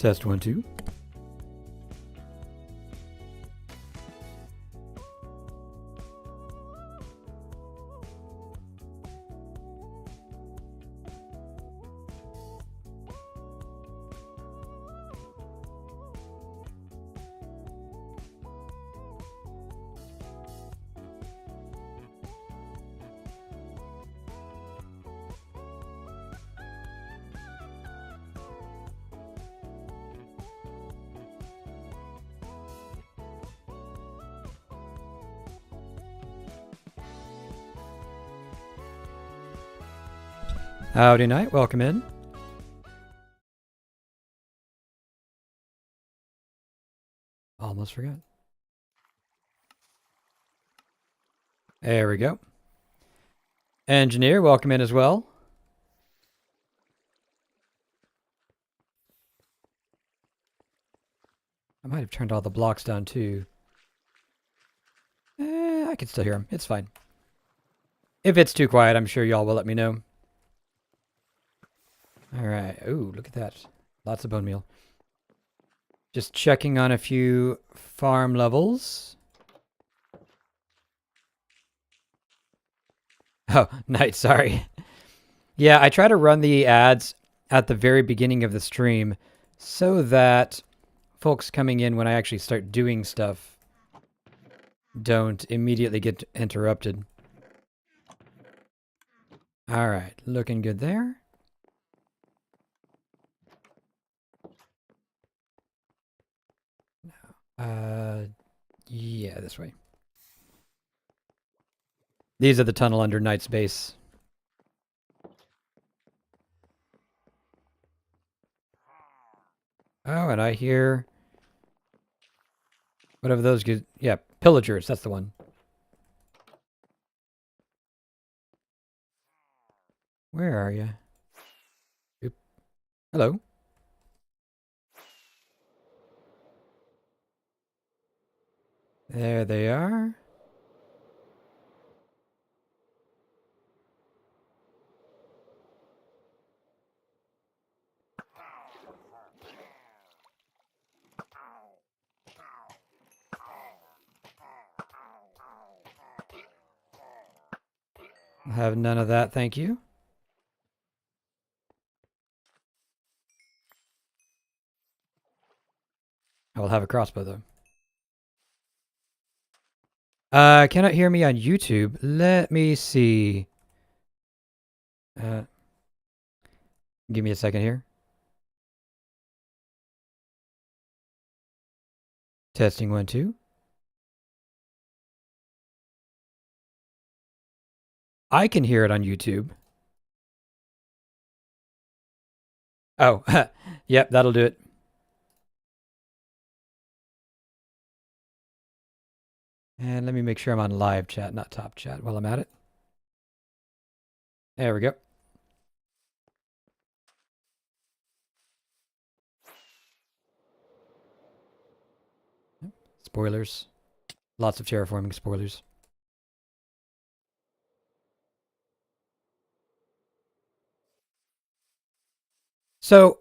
Test 1, 2. Howdy night, welcome in. Almost forgot. There we go. Engineer, welcome in as well. I might have turned all the blocks down too. I can still hear them. It's fine. If it's too quiet, I'm sure y'all will let me know. All right. Ooh, look at that. Lots of bone meal. Just checking on a few farm levels. Oh, night, sorry. Yeah, I try to run the ads at the very beginning of the stream so that folks coming in when I actually start doing stuff don't immediately get interrupted. All right, looking good there. Yeah, this way. These are the tunnel under Knight's base. Oh, and I hear whatever those get. Yeah, pillagers, that's the one. Where are you? Oop. Hello. There they are. I'll have none of that, thank you. I will have a crossbow though. Cannot hear me on YouTube. Let me see. Give me a second here. Testing 1, 2. I can hear it on YouTube. Oh, yep, that'll do it. And let me make sure I'm on live chat, not top chat while I'm at it. There we go. Spoilers. Lots of terraforming spoilers. So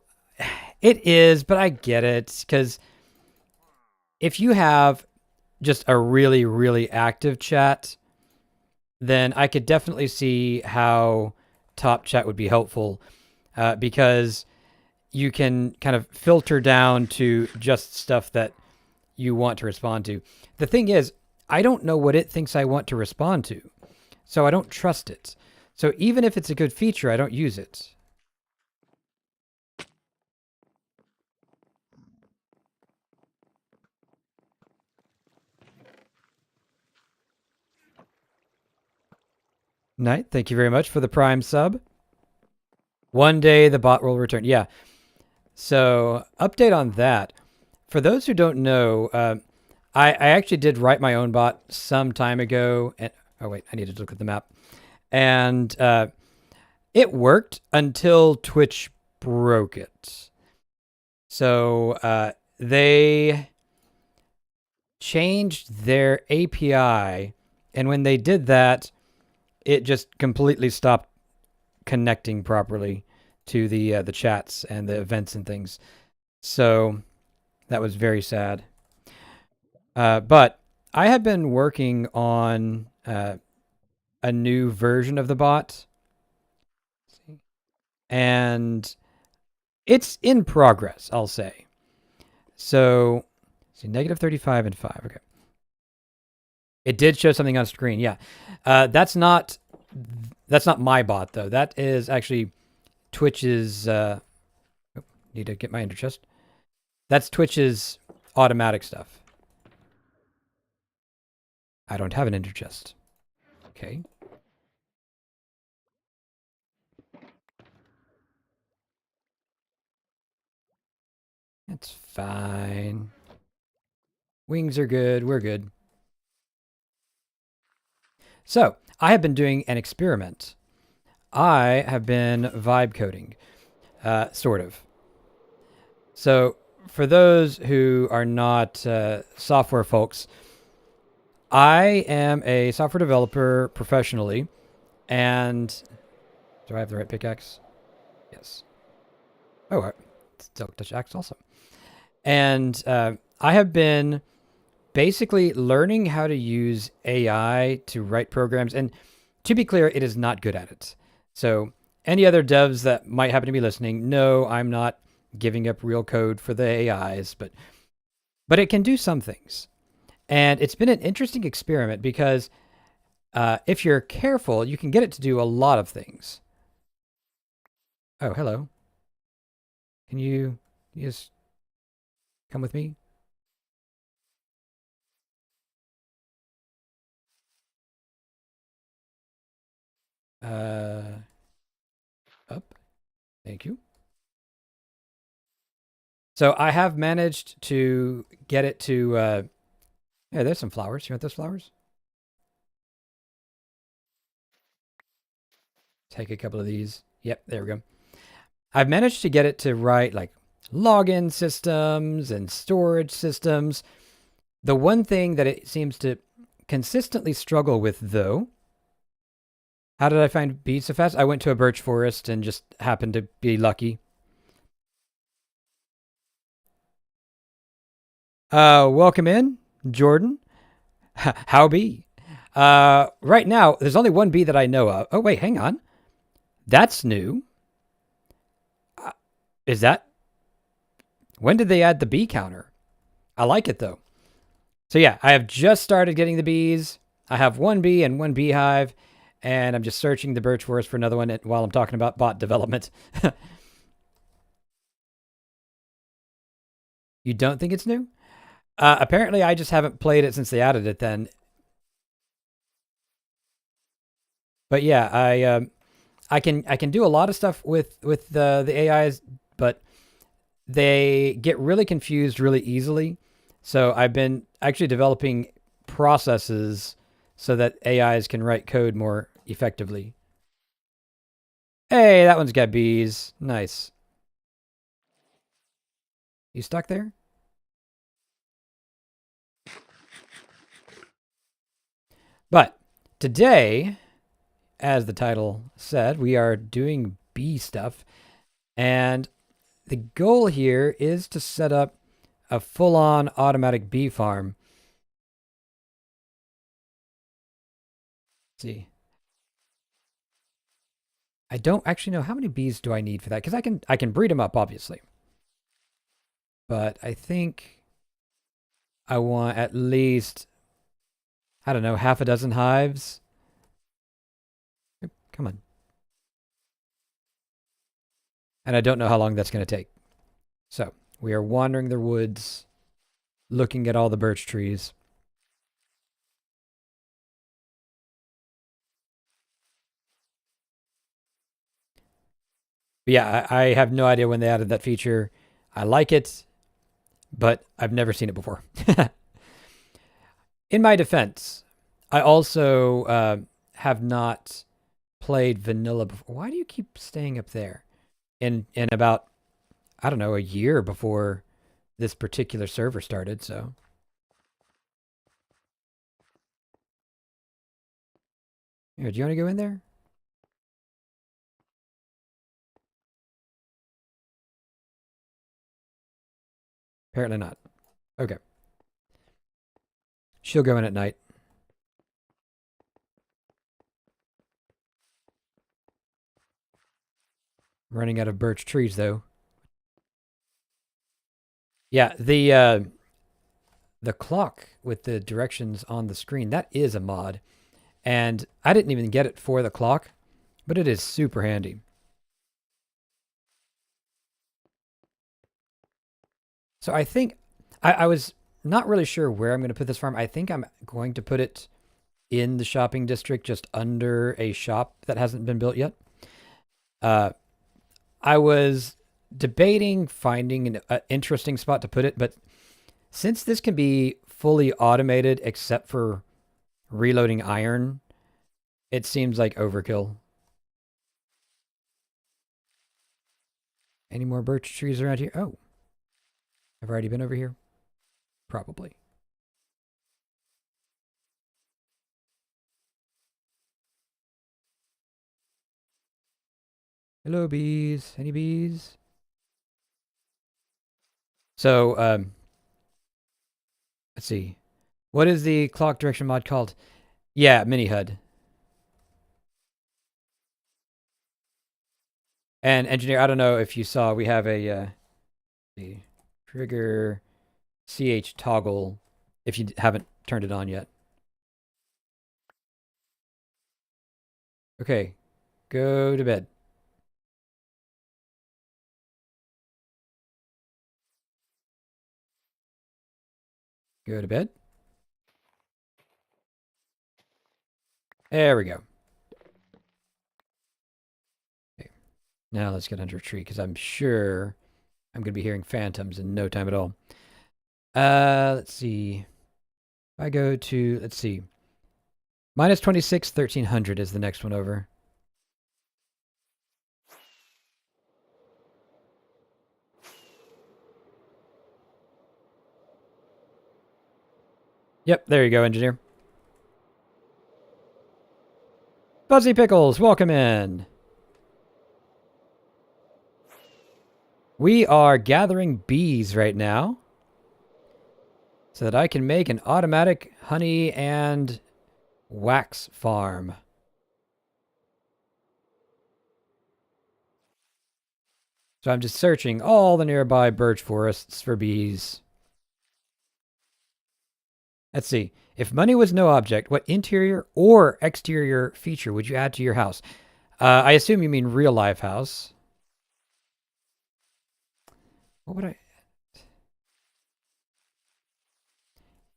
it is, but I get it, because if you have just a really, really active chat, then I could definitely see how top chat would be helpful, because you can kind of filter down to just stuff that you want to respond to. The thing is, I don't know what it thinks I want to respond to, so I don't trust it. So even if it's a good feature, I don't use it. Knight, thank you very much for the Prime sub. One day the bot will return. Yeah. So update on that. For those who don't know, I actually did write my own bot some time ago. And, oh, wait, I need to look at the map. And it worked until Twitch broke it. So they changed their API. And when they did that, it just completely stopped connecting properly to the chats and the events and things. So that was very sad. But I had been working on a new version of the bot, and it's in progress, I'll say. So, see, negative 35 and 5. Okay. It did show something on screen. Yeah. That's not my bot, though. That is actually Twitch's. Need to get my ender chest. That's Twitch's automatic stuff. I don't have an ender chest. Okay. That's fine. Wings are good. We're good. So, I have been doing an experiment. I have been vibe coding, sort of. So, for those who are not software folks, I am a software developer professionally, and do I have the right pickaxe? Yes. Oh, still touch axe also. And I have been basically learning how to use AI to write programs. And to be clear, it is not good at it. So any other devs that might happen to be listening, no, I'm not giving up real code for the AIs, but it can do some things. And it's been an interesting experiment because if you're careful, you can get it to do a lot of things. Oh, hello. Can you just come with me? Up. Thank you. So I have managed to get it to. Yeah, there's some flowers. You want those flowers? Take a couple of these. Yep, there we go. I've managed to get it to write like login systems and storage systems. The one thing that it seems to consistently struggle with, though, how did I find bees so fast? I went to a birch forest and just happened to be lucky. Welcome in, Jordan. How be? Right now, there's only one bee that I know of. Oh, wait, hang on. That's new. Is that? When did they add the bee counter? I like it, though. So, yeah, I have just started getting the bees. I have one bee and one beehive, and I'm just searching the birch forest for another one while I'm talking about bot development. You don't think it's new? Apparently, I just haven't played it since they added it then. But yeah, I can do a lot of stuff with the AIs, but they get really confused really easily. So I've been actually developing processes so that AIs can write code more effectively. Hey, that one's got bees. Nice. You stuck there? But today, as the title said, we are doing bee stuff. And the goal here is to set up a full-on automatic bee farm. Let's see. I don't actually know how many bees do I need for that, because I can breed them up, obviously. But I think I want at least, I don't know, half a dozen hives. Come on. And I don't know how long that's going to take. So we are wandering the woods, looking at all the birch trees. But yeah, I have no idea when they added that feature. I like it, but I've never seen it before. In my defense, I also have not played vanilla before. Why do you keep staying up there? In about, I don't know, a year before this particular server started, so. Here, do you want to go in there? Apparently not. Okay. She'll go in at night. I'm running out of birch trees, though. Yeah, the clock with the directions on the screen, that is a mod. And I didn't even get it for the clock, but it is super handy. So I think I was not really sure where I'm going to put this farm. I think I'm going to put it in the shopping district, just under a shop that hasn't been built yet. I was debating finding an interesting spot to put it, but since this can be fully automated except for reloading iron, it seems like overkill. Any more birch trees around here? Oh, I've already been over here? Probably. Hello, bees. Any bees? So, let's see. What is the clock direction mod called? Yeah, mini HUD. And engineer, I don't know if you saw, we have a trigger CH toggle if you haven't turned it on yet. Okay, go to bed. Go to bed. There we go. Okay. Now let's get under a tree because I'm sure I'm going to be hearing phantoms in no time at all. Let's see. If I go to, let's see. Minus 26, 1300 is the next one over. Yep, there you go, engineer. Fuzzy Pickles, welcome in. We are gathering bees right now so that I can make an automatic honey and wax farm. So I'm just searching all the nearby birch forests for bees. Let's see. If money was no object, what interior or exterior feature would you add to your house? I assume you mean real life house. What would I...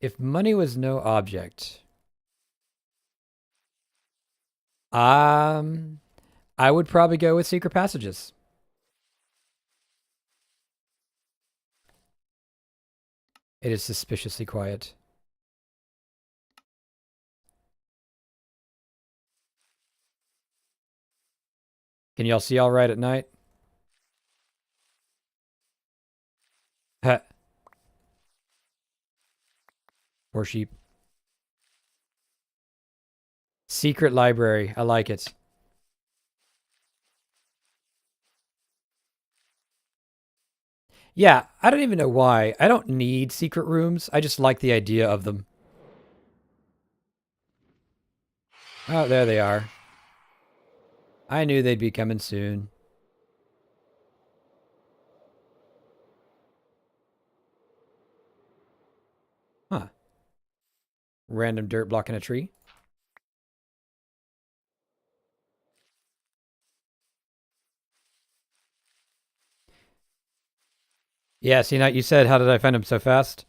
If money was no object... I would probably go with secret passages. It is suspiciously quiet. Can y'all see all right at night? Poor sheep. Secret library. I like it. Yeah, I don't even know why. I don't need secret rooms. I just like the idea of them. Oh, there they are. I knew they'd be coming soon. Huh. Random dirt blocking a tree. Yeah, see, now you said, how did I find them so fast?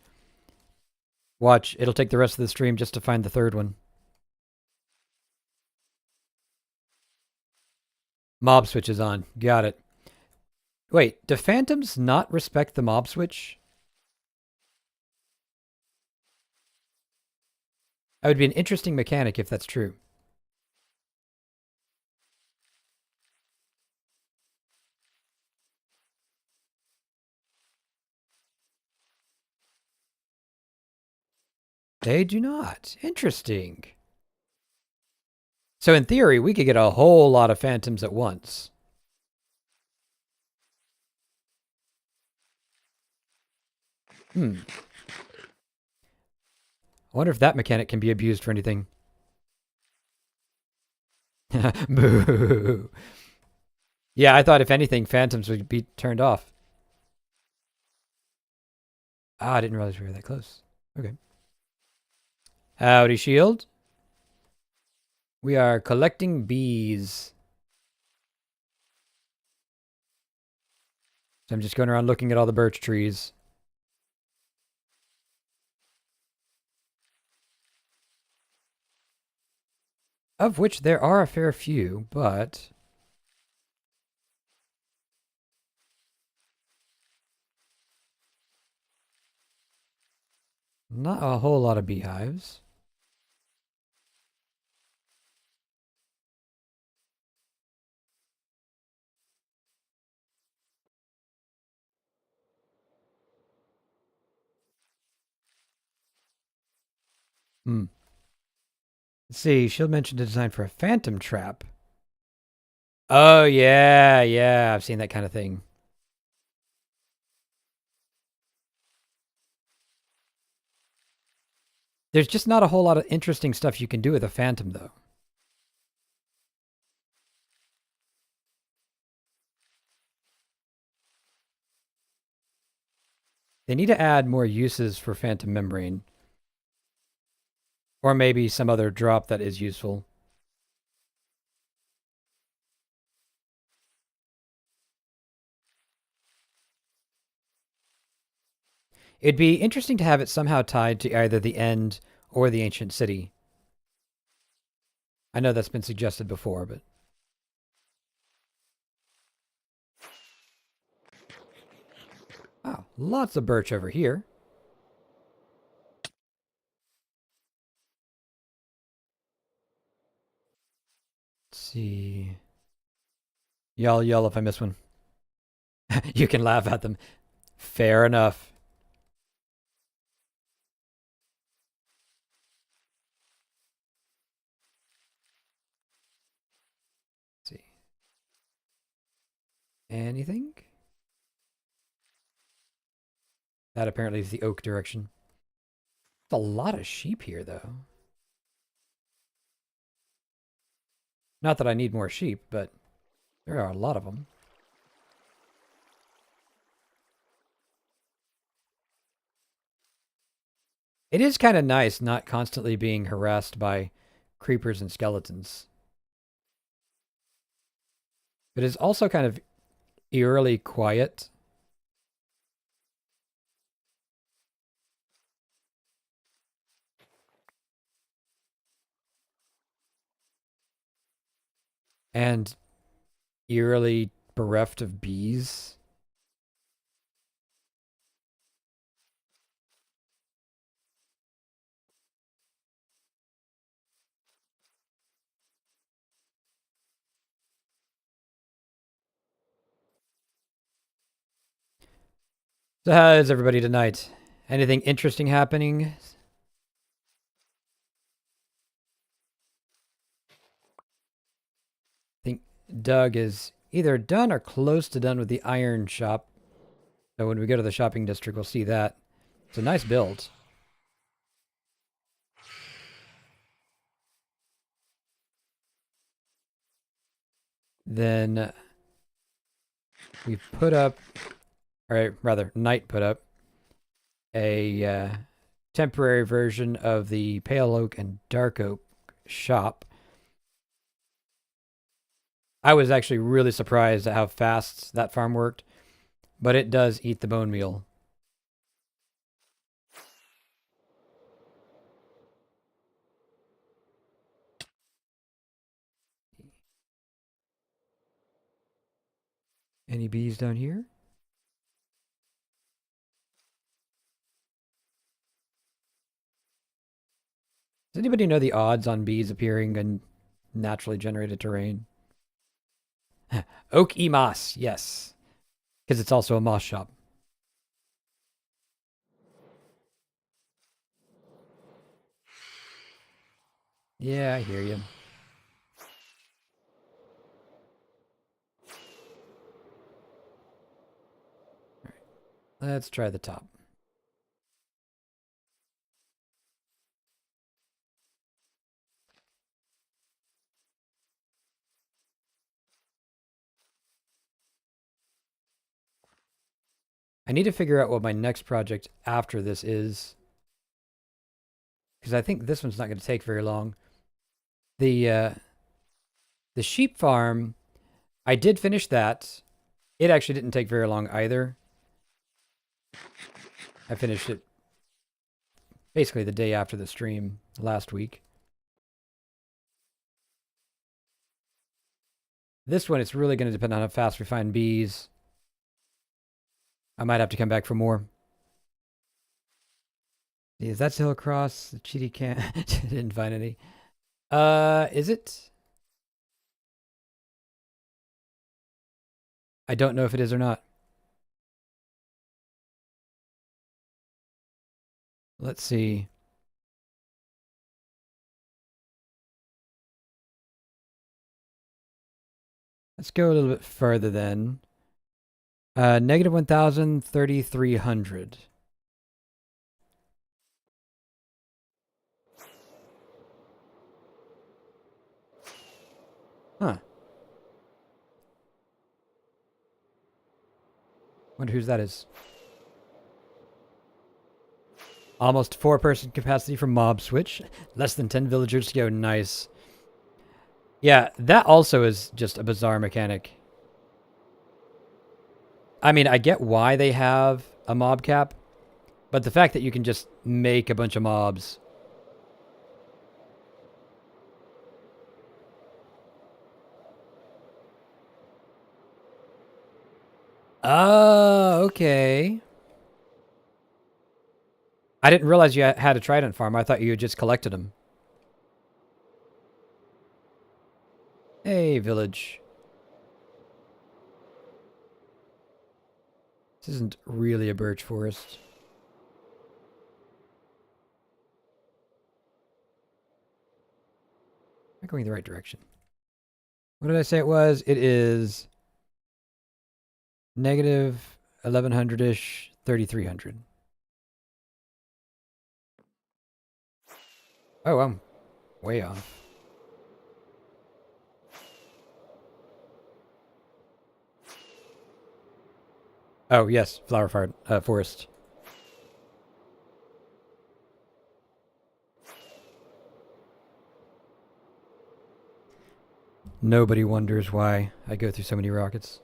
Watch, it'll take the rest of the stream just to find the third one. Mob switch is on. Got it. Wait, do phantoms not respect the mob switch? That would be an interesting mechanic if that's true. They do not. Interesting. So in theory, we could get a whole lot of phantoms at once. I wonder if that mechanic can be abused for anything. Boo. Yeah, I thought if anything, phantoms would be turned off. Ah, I didn't realize we were that close. Okay. Howdy, Shield. We are collecting bees. So I'm just going around looking at all the birch trees. Of which there are a fair few, but not a whole lot of beehives. Hmm. Let's see, Shield mentioned a design for a phantom trap. Oh, yeah, yeah, I've seen that kind of thing. There's just not a whole lot of interesting stuff you can do with a phantom, though. They need to add more uses for phantom membrane. Or maybe some other drop that is useful. It'd be interesting to have it somehow tied to either the end or the ancient city. I know that's been suggested before, but... Oh, lots of birch over here. Let's see. Y'all yell if I miss one. You can laugh at them. Fair enough. Let's see. Anything? That apparently is the oak direction. There's a lot of sheep here, though. Not that I need more sheep, but there are a lot of them. It is kind of nice not constantly being harassed by creepers and skeletons. But it's also kind of eerily quiet. And eerily bereft of bees. So how is everybody tonight? Anything interesting happening? I think Doug is either done or close to done with the iron shop. So when we go to the shopping district, we'll see that. It's a nice build. Then we put up, or rather, Knight put up a temporary version of the Pale Oak and Dark Oak shop. I was actually really surprised at how fast that farm worked, but it does eat the bone meal. Any bees down here? Does anybody know the odds on bees appearing in naturally generated terrain? Oak e moss, yes. Because it's also a moss shop. Yeah, I hear you. Let's try the top. I need to figure out what my next project after this is. Because I think this one's not going to take very long. The sheep farm, I did finish that. It actually didn't take very long either. I finished it basically the day after the stream last week. This one, it's really going to depend on how fast we find bees. I might have to come back for more. Is that still across? The cheaty can't. Didn't find any. Is it? I don't know if it is or not. Let's see. Let's go a little bit further then. Negative 1,000, 3,300. Huh. Wonder whose that is. Almost 4-person capacity for mob switch. Less than 10 villagers to go. Nice. Yeah, that also is just a bizarre mechanic. I mean, I get why they have a mob cap, but the fact that you can just make a bunch of mobs. Oh, okay. I didn't realize you had a trident farm. I thought you had just collected them. Hey, village. This isn't really a birch forest. I'm going the right direction. What did I say it was? It is negative 1,100-ish, 3,300. Oh, I'm way off. Oh, yes, flower forest. Nobody wonders why I go through so many rockets.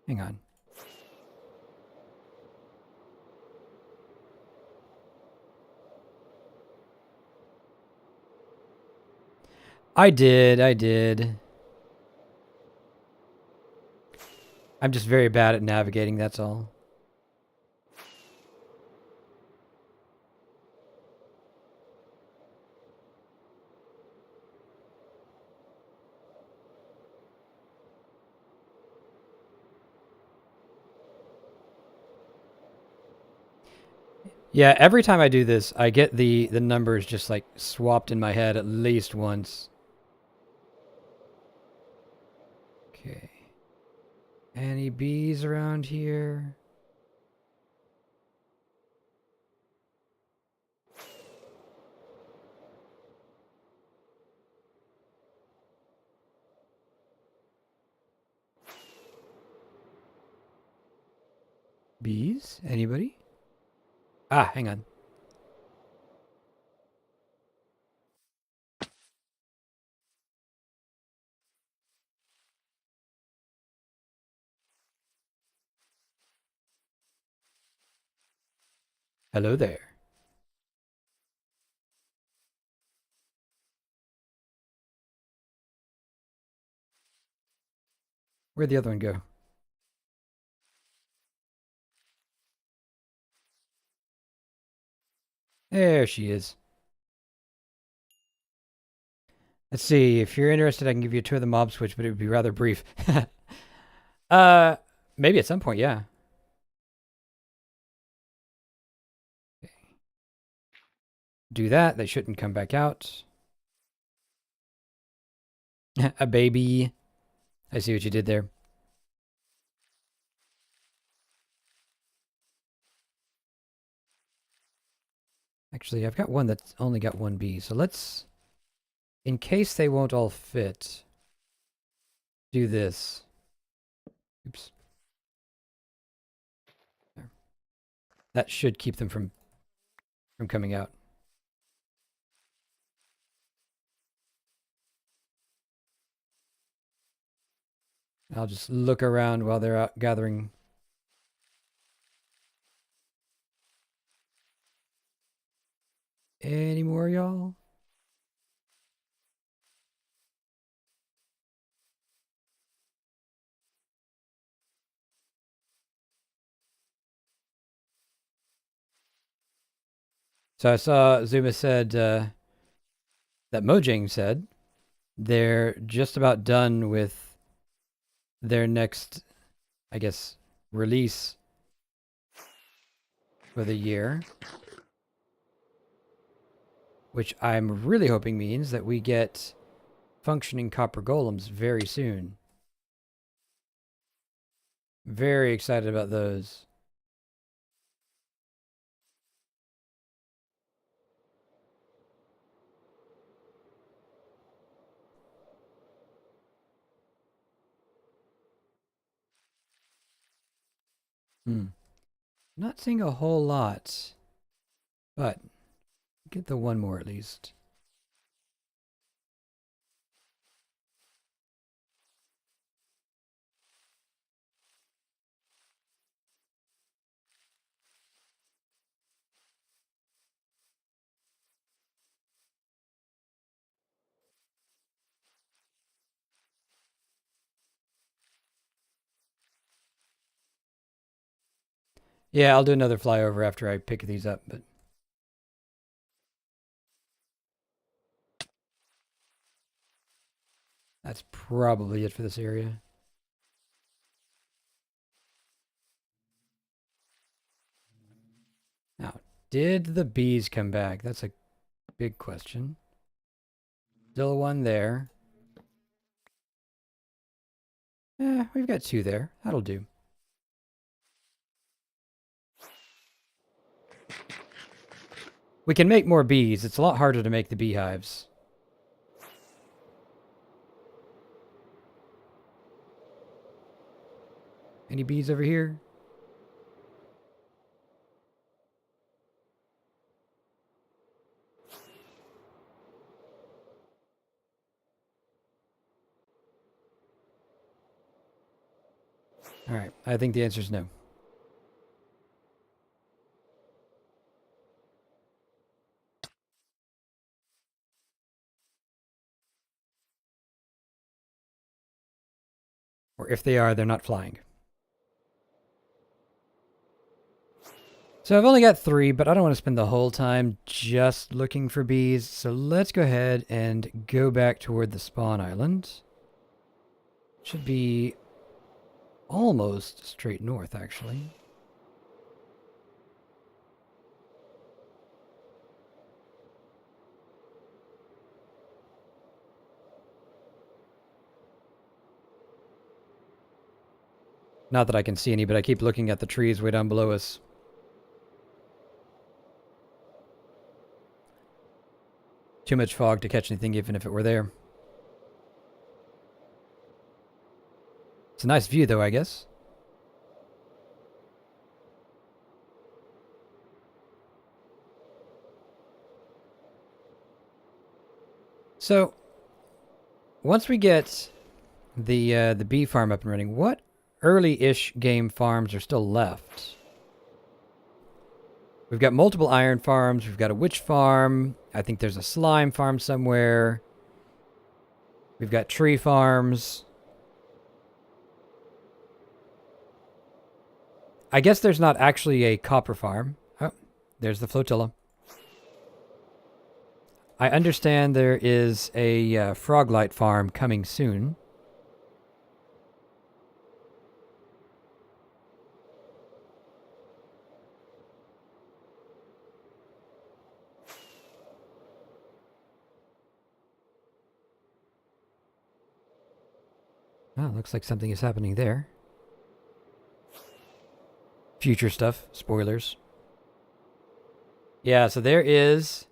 Hang on. I did. I'm just very bad at navigating, that's all. Yeah, every time I do this, I get the numbers just like swapped in my head at least once. Okay. Any bees around here? Bees? Anybody? Ah, hang on. Hello there. Where'd the other one go? There she is. Let's see. If you're interested, I can give you a tour of the mob switch, but it would be rather brief. Maybe at some point, yeah. Do that. They shouldn't come back out. A baby. I see what you did there. Actually, I've got one that's only got one bee. So let's, in case they won't all fit, do this. Oops. There. That should keep them from coming out. I'll just look around while they're out gathering. Any more, y'all? So I saw Zuma said that Mojang said they're just about done with their next, I guess, release for the year, which I'm really hoping means that we get functioning copper golems very soon. Very excited about those. Not seeing a whole lot, but get the one more at least. Yeah, I'll do another flyover after I pick these up, but that's probably it for this area. Now, did the bees come back? That's a big question. Still one there. We've got two there. That'll do. We can make more bees. It's a lot harder to make the beehives. Any bees over here? All right, I think the answer is no. Or if they are, they're not flying. So I've only got 3, but I don't want to spend the whole time just looking for bees. So let's go ahead and go back toward the spawn island. Should be almost straight north, actually. Not that I can see any, but I keep looking at the trees way down below us. Too much fog to catch anything, even if it were there. It's a nice view, though, I guess. So, once we get the bee farm up and running, what early-ish game farms are still left? We've got multiple iron farms. We've got a witch farm. I think there's a slime farm somewhere. We've got tree farms. I guess there's not actually a copper farm. Oh, there's the flotilla. I understand there is a froglight farm coming soon. Oh, looks like something is happening there. Future stuff. Spoilers. Yeah, so there is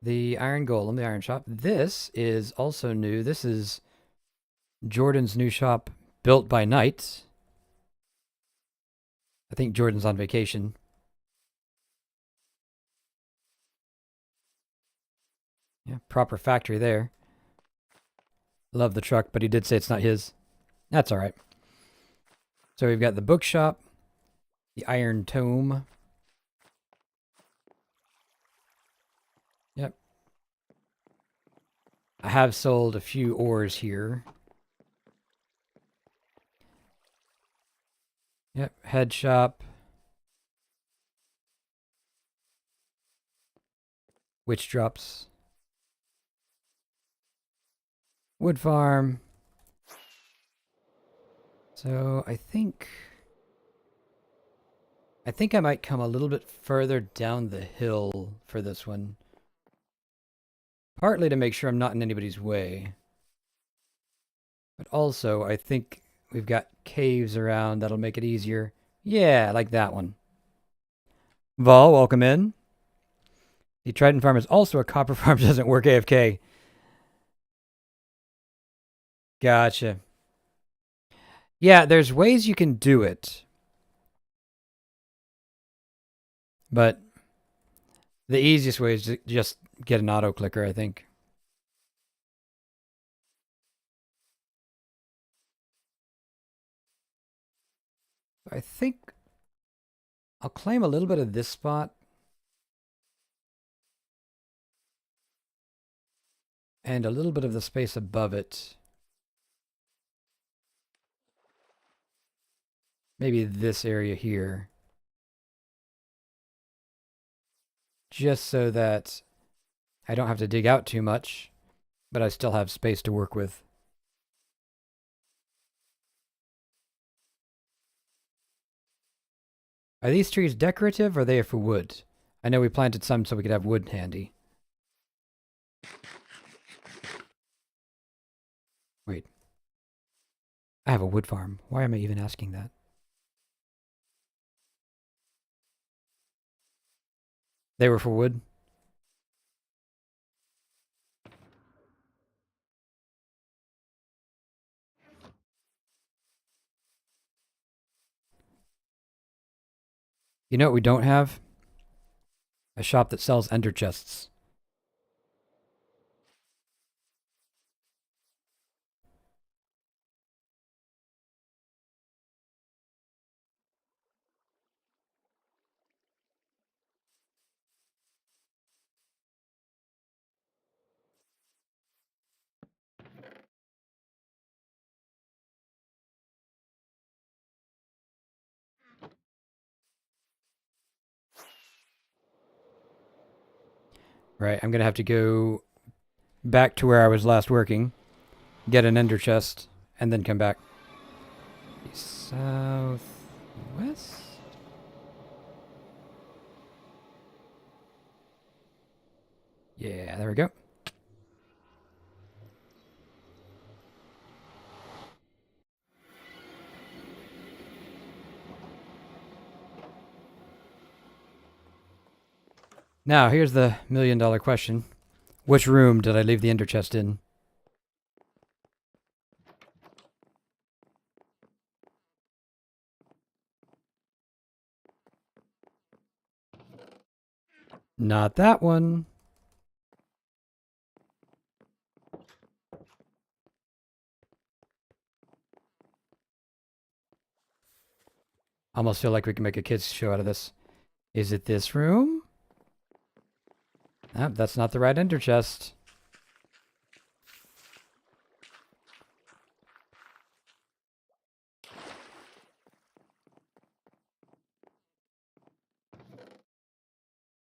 the Iron Golem, the Iron Shop. This is also new. This is Jordan's new shop, built by night. I think Jordan's on vacation. Yeah, proper factory there. Love the truck, but he did say it's not his. That's all right. So we've got the bookshop, the Iron Tome. Yep. I have sold a few ores here. Yep, head shop. Witch drops. Wood farm. So I think I might come a little bit further down the hill for this one. Partly to make sure I'm not in anybody's way. But also, I think we've got caves around that'll make it easier. Yeah, like that one. Vol, welcome in. The Trident farm is also a copper farm, doesn't work AFK. Gotcha. Yeah, there's ways you can do it. But the easiest way is to just get an auto clicker, I think. I think I'll claim a little bit of this spot. And a little bit of the space above it. Maybe this area here. Just so that I don't have to dig out too much, but I still have space to work with. Are these trees decorative or are they for wood? I know we planted some so we could have wood handy. Wait. I have a wood farm. Why am I even asking that? They were for wood? You know what we don't have? A shop that sells ender chests. Right, I'm going to have to go back to where I was last working, get an ender chest, and then come back. Southwest? Yeah, there we go. Now, here's the $1,000,000 question. Which room did I leave the ender chest in? Not that one. Almost feel like we can make a kids show out of this. Is it this room? Nope, that's not the right ender chest.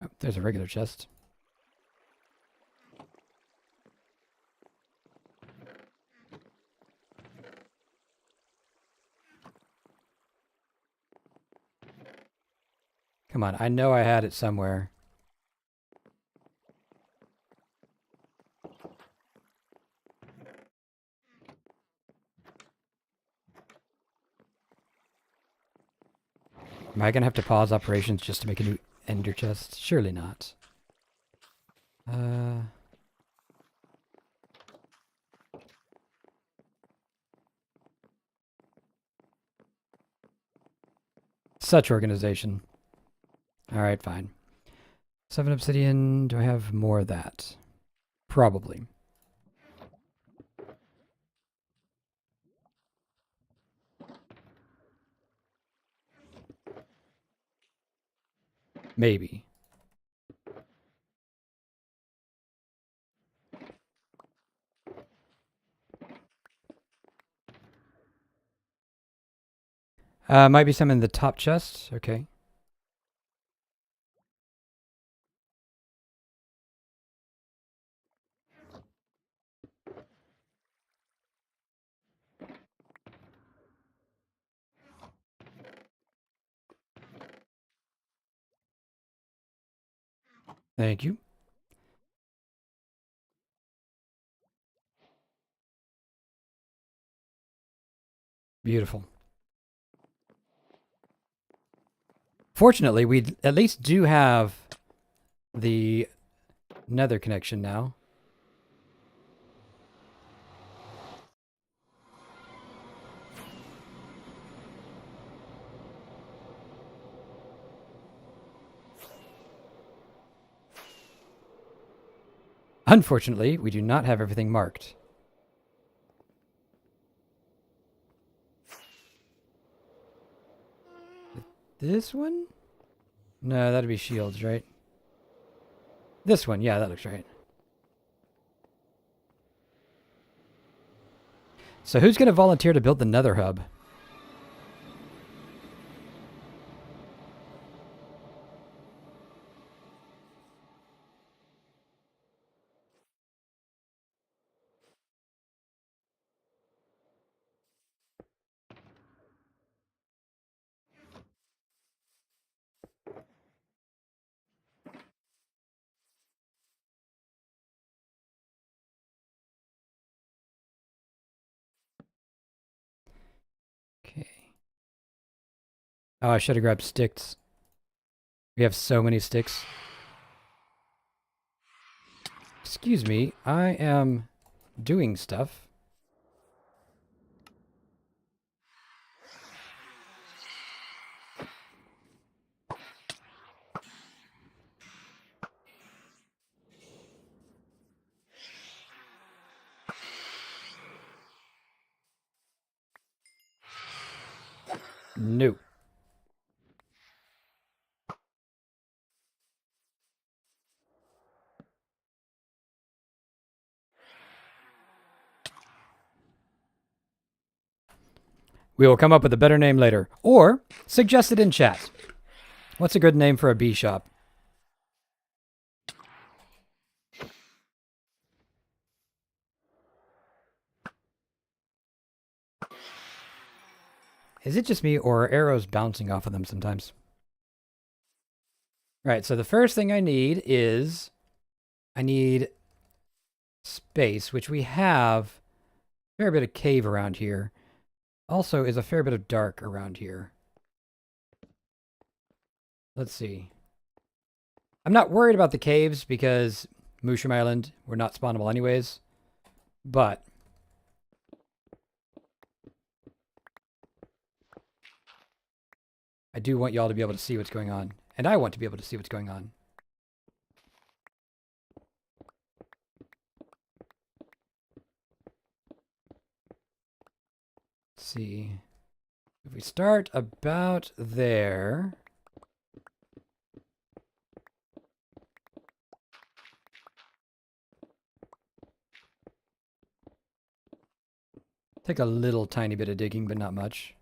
Oh, there's a regular chest. Come on, I know I had it somewhere. Am I going to have to pause operations just to make a new ender chest. Surely not. Such organization. Alright, fine. 7 obsidian. Do I have more of that? Probably. Maybe. Might be some in the top chest. Okay. Thank you. Beautiful. Fortunately, we at least do have the nether connection now. Unfortunately, we do not have everything marked. This one? No, that'd be shields, right? This one, yeah, that looks right. So who's going to volunteer to build the nether hub? Okay. Oh, I should have grabbed sticks. We have so many sticks. Excuse me, I am doing stuff. No. We will come up with a better name later. Or suggest it in chat. What's a good name for a bee shop? Is it just me, or are arrows bouncing off of them sometimes? Right, so the first thing I need is I need space, which we have a fair bit of cave around here. Also is a fair bit of dark around here. Let's see. I'm not worried about the caves because Mushroom Island, we're not spawnable anyways. But I do want y'all to be able to see what's going on. And I want to be able to see what's going on. Let's see. If we start about there. Take a little tiny bit of digging, but not much.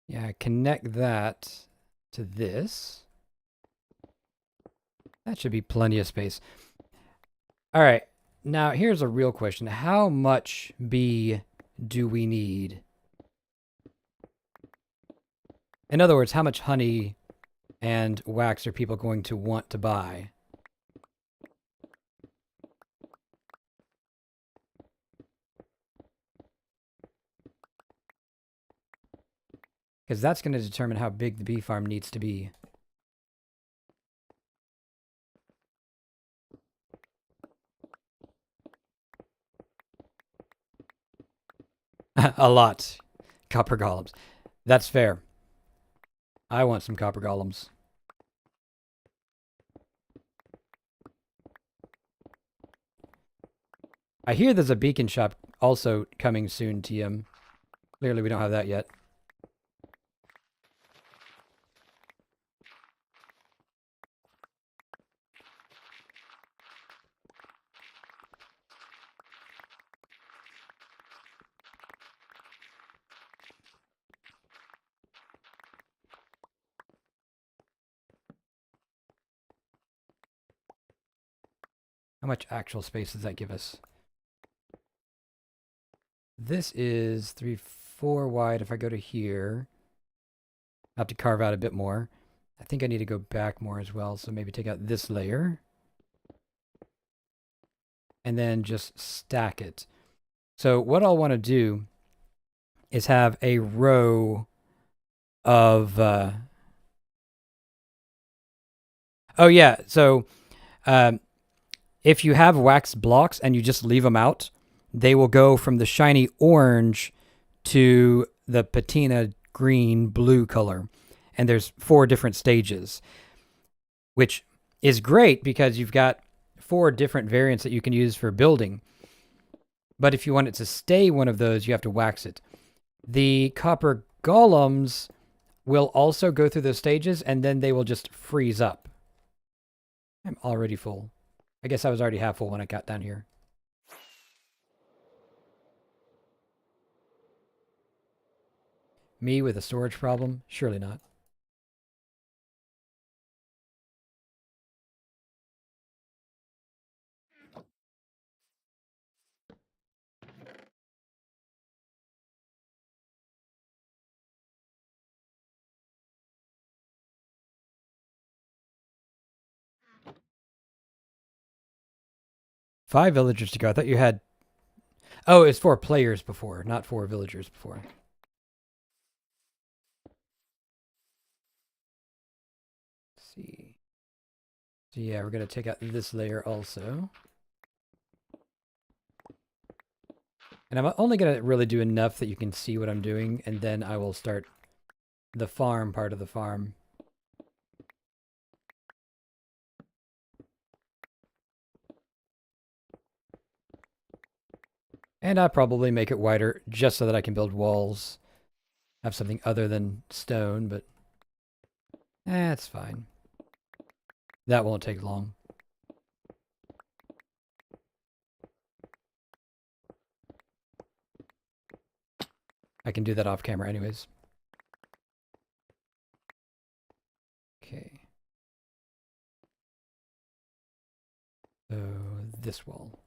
Yeah, connect that to this. That should be plenty of space. All right. Now, here's a real question. How much bee do we need? In other words, how much honey and wax are people going to want to buy? Because that's going to determine how big the bee farm needs to be. A lot. Copper golems. That's fair. I want some copper golems. I hear there's a beacon shop also coming soon, TM. Clearly we don't have that yet. How much actual space does that give us? This is 3, 4 wide. If I go to here, I have to carve out a bit more. I think I need to go back more as well. So maybe take out this layer. And then just stack it. So what I'll want to do is have a row of... oh, yeah. So if you have wax blocks and you just leave them out, they will go from the shiny orange to the patina green blue color. And there's 4 different stages, which is great because you've got 4 different variants that you can use for building. But if you want it to stay one of those, you have to wax it. The copper golems will also go through those stages, and then they will just freeze up. I'm already full. I guess I was already half full when I got down here. Me with a storage problem? Surely not. Five villagers to go. I thought you had... Oh, it's 4 players before, not 4 villagers before. Let's see. So yeah, we're going to take out this layer also. And I'm only going to really do enough that you can see what I'm doing, and then I will start the farm part of the farm. And I'll probably make it wider just so that I can build walls. Have something other than stone, but it's fine. That won't take long. I can do that off camera anyways. Okay. So this wall.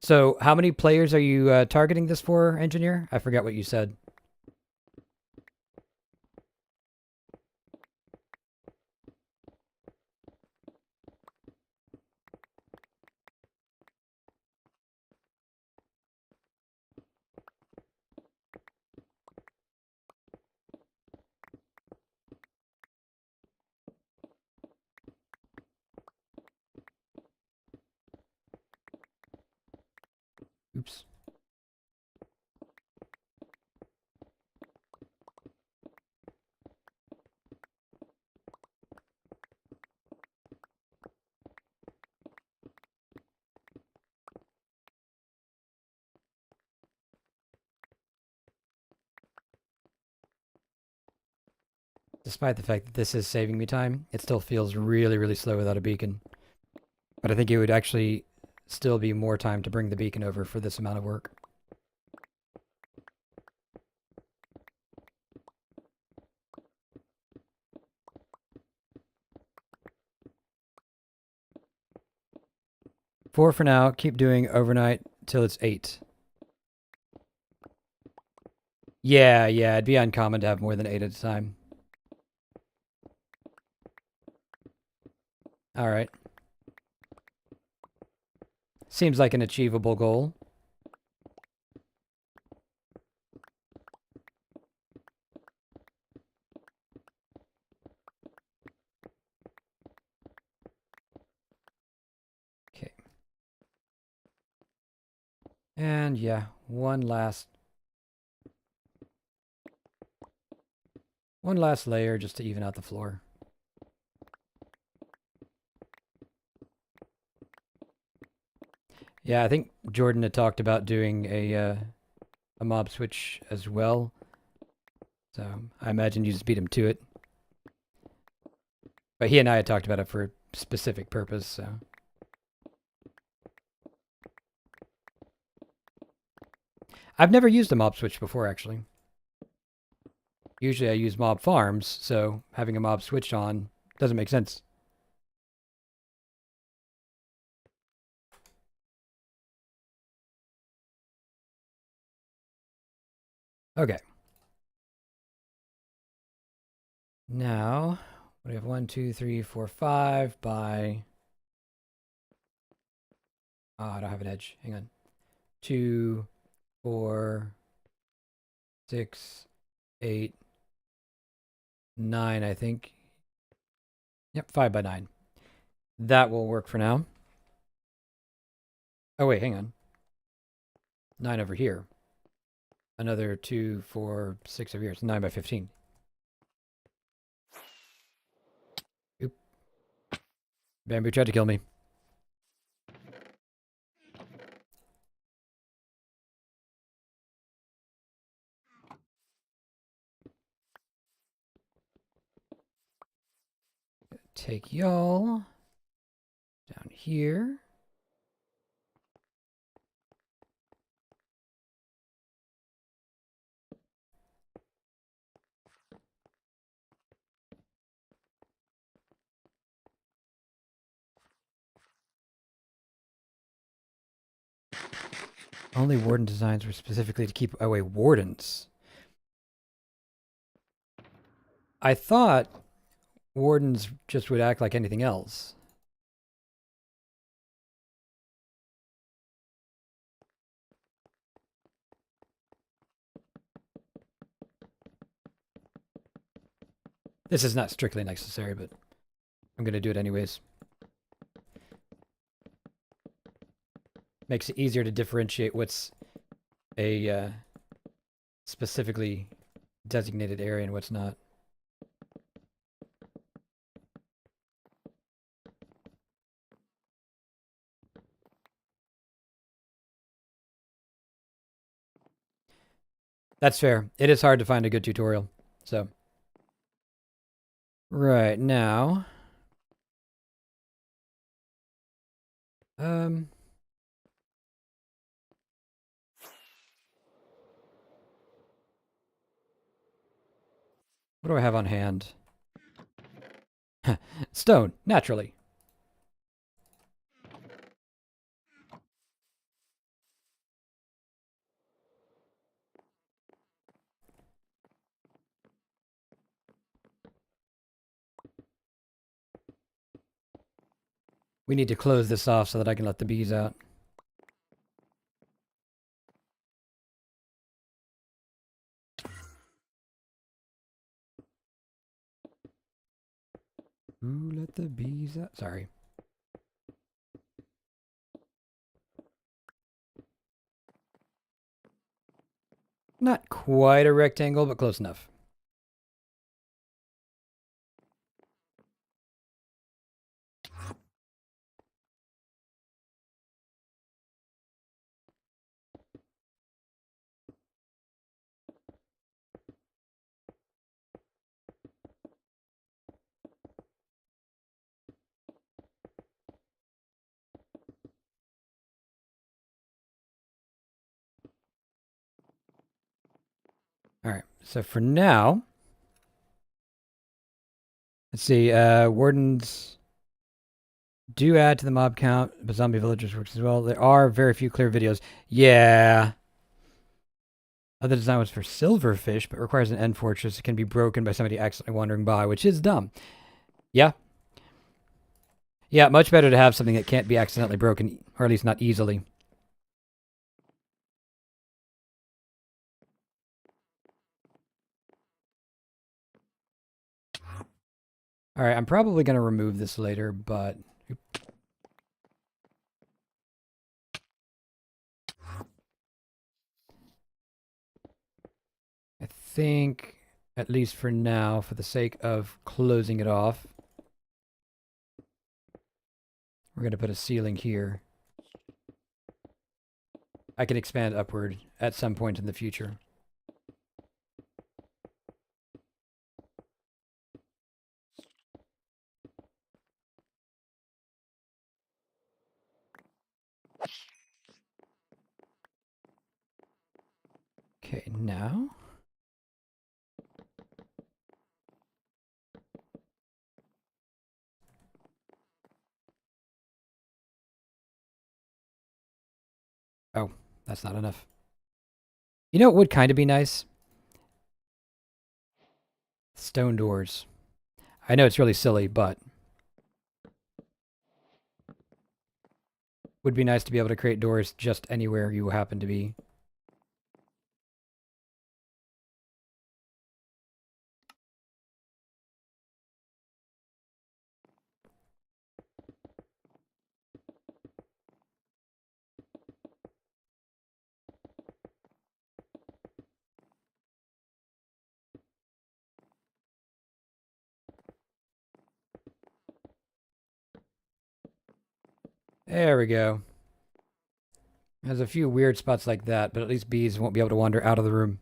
So how many players are you targeting this for, engineer? I forgot what you said. Oops. Despite the fact that this is saving me time, it still feels really, really slow without a beacon. But I think it would actually still be more time to bring the beacon over for this amount of work. Four for now. Keep doing overnight till it's 8. Yeah, it'd be uncommon to have more than 8 at a time. All right. Seems like an achievable goal. Okay. And yeah, one last layer just to even out the floor. Yeah, I think Jordan had talked about doing a mob switch as well. So I imagine you just beat him to it. But he and I had talked about it for a specific purpose, so. I've never used a mob switch before, actually. Usually I use mob farms, so having a mob switch on doesn't make sense. Okay. Now, we have 1, 2, 3, 4, 5 by... Oh, I don't have an edge. Hang on. 2, 4, 6, 8, 9, I think. Yep, 5 by 9. That will work for now. Oh, wait, hang on. 9 over here. Another 2, 4, 6 over here. It's 9 by 15. Oop. Bamboo tried to kill me. Take y'all down here. Only warden designs were specifically to keep away wardens. I thought wardens just would act like anything else. This is not strictly necessary, but I'm going to do it anyways. Makes it easier to differentiate what's a specifically designated area and what's not. That's fair. It is hard to find a good tutorial, so. Right, now. What do I have on hand? Stone, naturally. We need to close this off so that I can let the bees out. Ooh, let the bees out. Sorry. Not quite a rectangle, but close enough. All right, so for now, let's see, wardens do add to the mob count, but zombie villagers works as well. There are very few clear videos. Yeah. Other design was for silverfish, but requires an end fortress. It can be broken by somebody accidentally wandering by, which is dumb. Yeah. Yeah, much better to have something that can't be accidentally broken, or at least not easily. All right, I'm probably going to remove this later, but... I think, at least for now, for the sake of closing it off, we're going to put a ceiling here. I can expand upward at some point in the future. Okay, now... Oh, that's not enough. You know what would kind of be nice? Stone doors. I know it's really silly, but... would be nice to be able to create doors just anywhere you happen to be. There we go. There's a few weird spots like that, but at least bees won't be able to wander out of the room.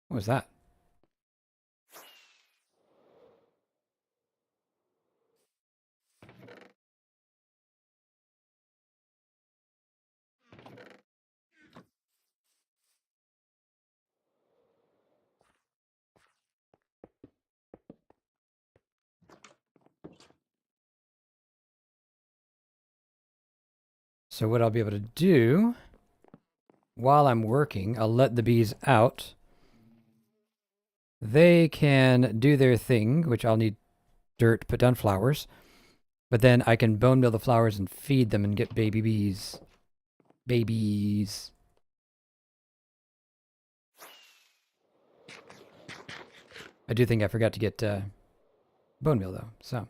What was that? So what I'll be able to do while I'm working, I'll let the bees out. They can do their thing, which I'll need dirt to put down flowers. But then I can bone meal the flowers and feed them and get baby bees. Babies. I do think I forgot to get bone meal though, so.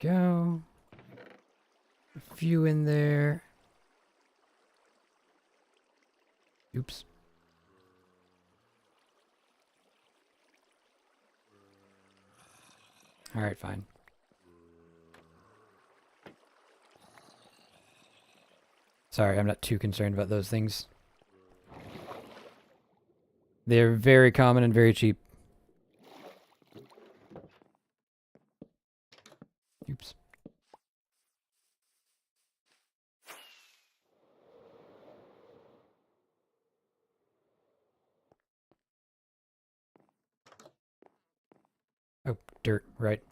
Go. A few in there. Oops. All right, fine. Sorry, I'm not too concerned about those things. They're very common and very cheap. Oops. Oh, dirt, right.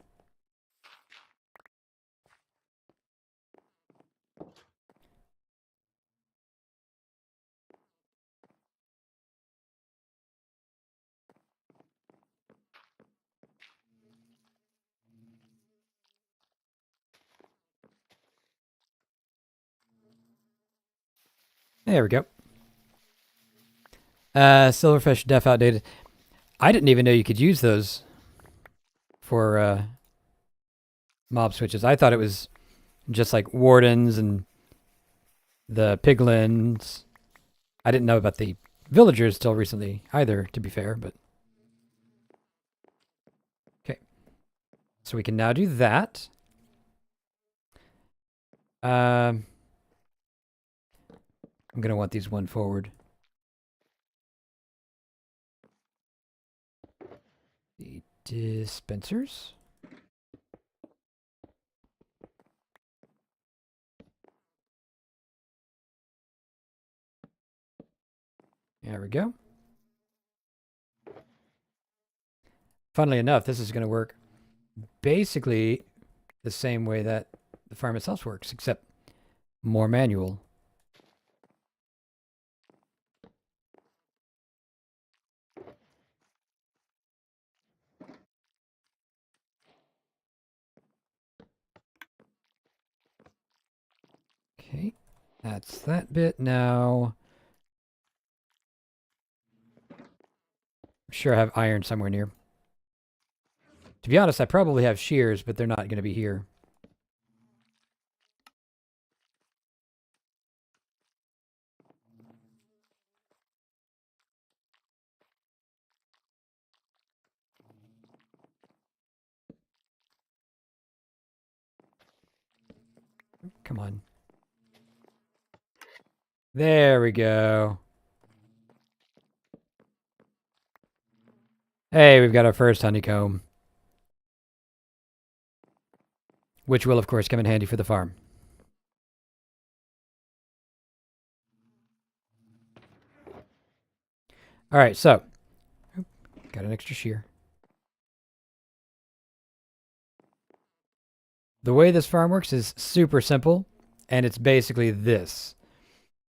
There we go. Silverfish def outdated. I didn't even know you could use those for mob switches. I thought it was just like wardens and the piglins. I didn't know about the villagers till recently either, to be fair, but... Okay. So we can now do that. I'm going to want these one forward. The dispensers. There we go. Funnily enough, this is going to work basically the same way that the farm itself works, except more manual. Okay, that's that bit now. I'm sure I have iron somewhere near. To be honest, I probably have shears, but they're not going to be here. Come on. There we go. Hey, we've got our first honeycomb. Which will, of course, come in handy for the farm. All right, so got an extra shear. The way this farm works is super simple, and it's basically this.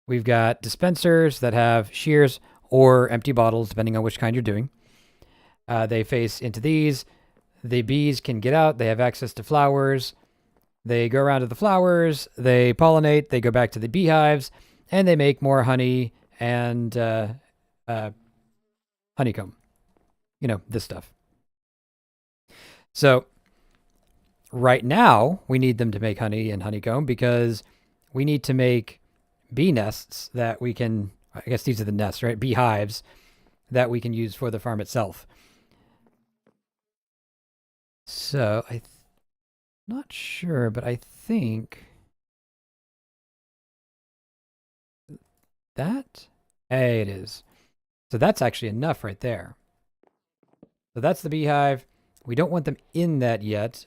We've got dispensers that have shears or empty bottles, depending on which kind you're doing. They face into these. The bees can get out. They have access to flowers. They go around to the flowers. They pollinate. They go back to the beehives, and they make more honey and honeycomb. You know, this stuff. So right now, we need them to make honey and honeycomb because we need to make bee nests that we can, I guess these are the nests, right? Beehives that we can use for the farm itself. So I'm not sure, but I think that, hey, it is. So that's actually enough right there. So that's the beehive. We don't want them in that yet,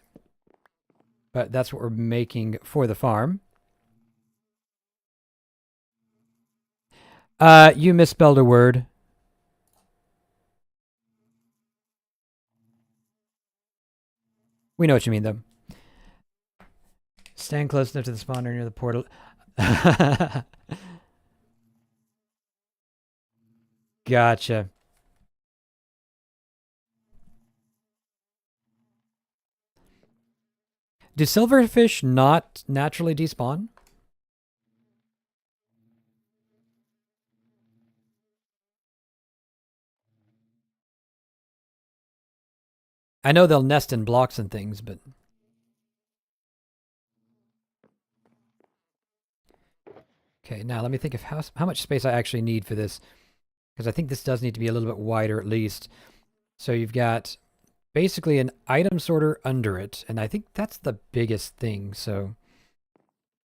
but that's what we're making for the farm. You misspelled a word. We know what you mean, though. Stand close enough to the spawner near the portal. Gotcha. Do silverfish not naturally despawn? I know they'll nest in blocks and things, but... Okay, now let me think of how much space I actually need for this. Because I think this does need to be a little bit wider at least. So you've got basically an item sorter under it. And I think that's the biggest thing. So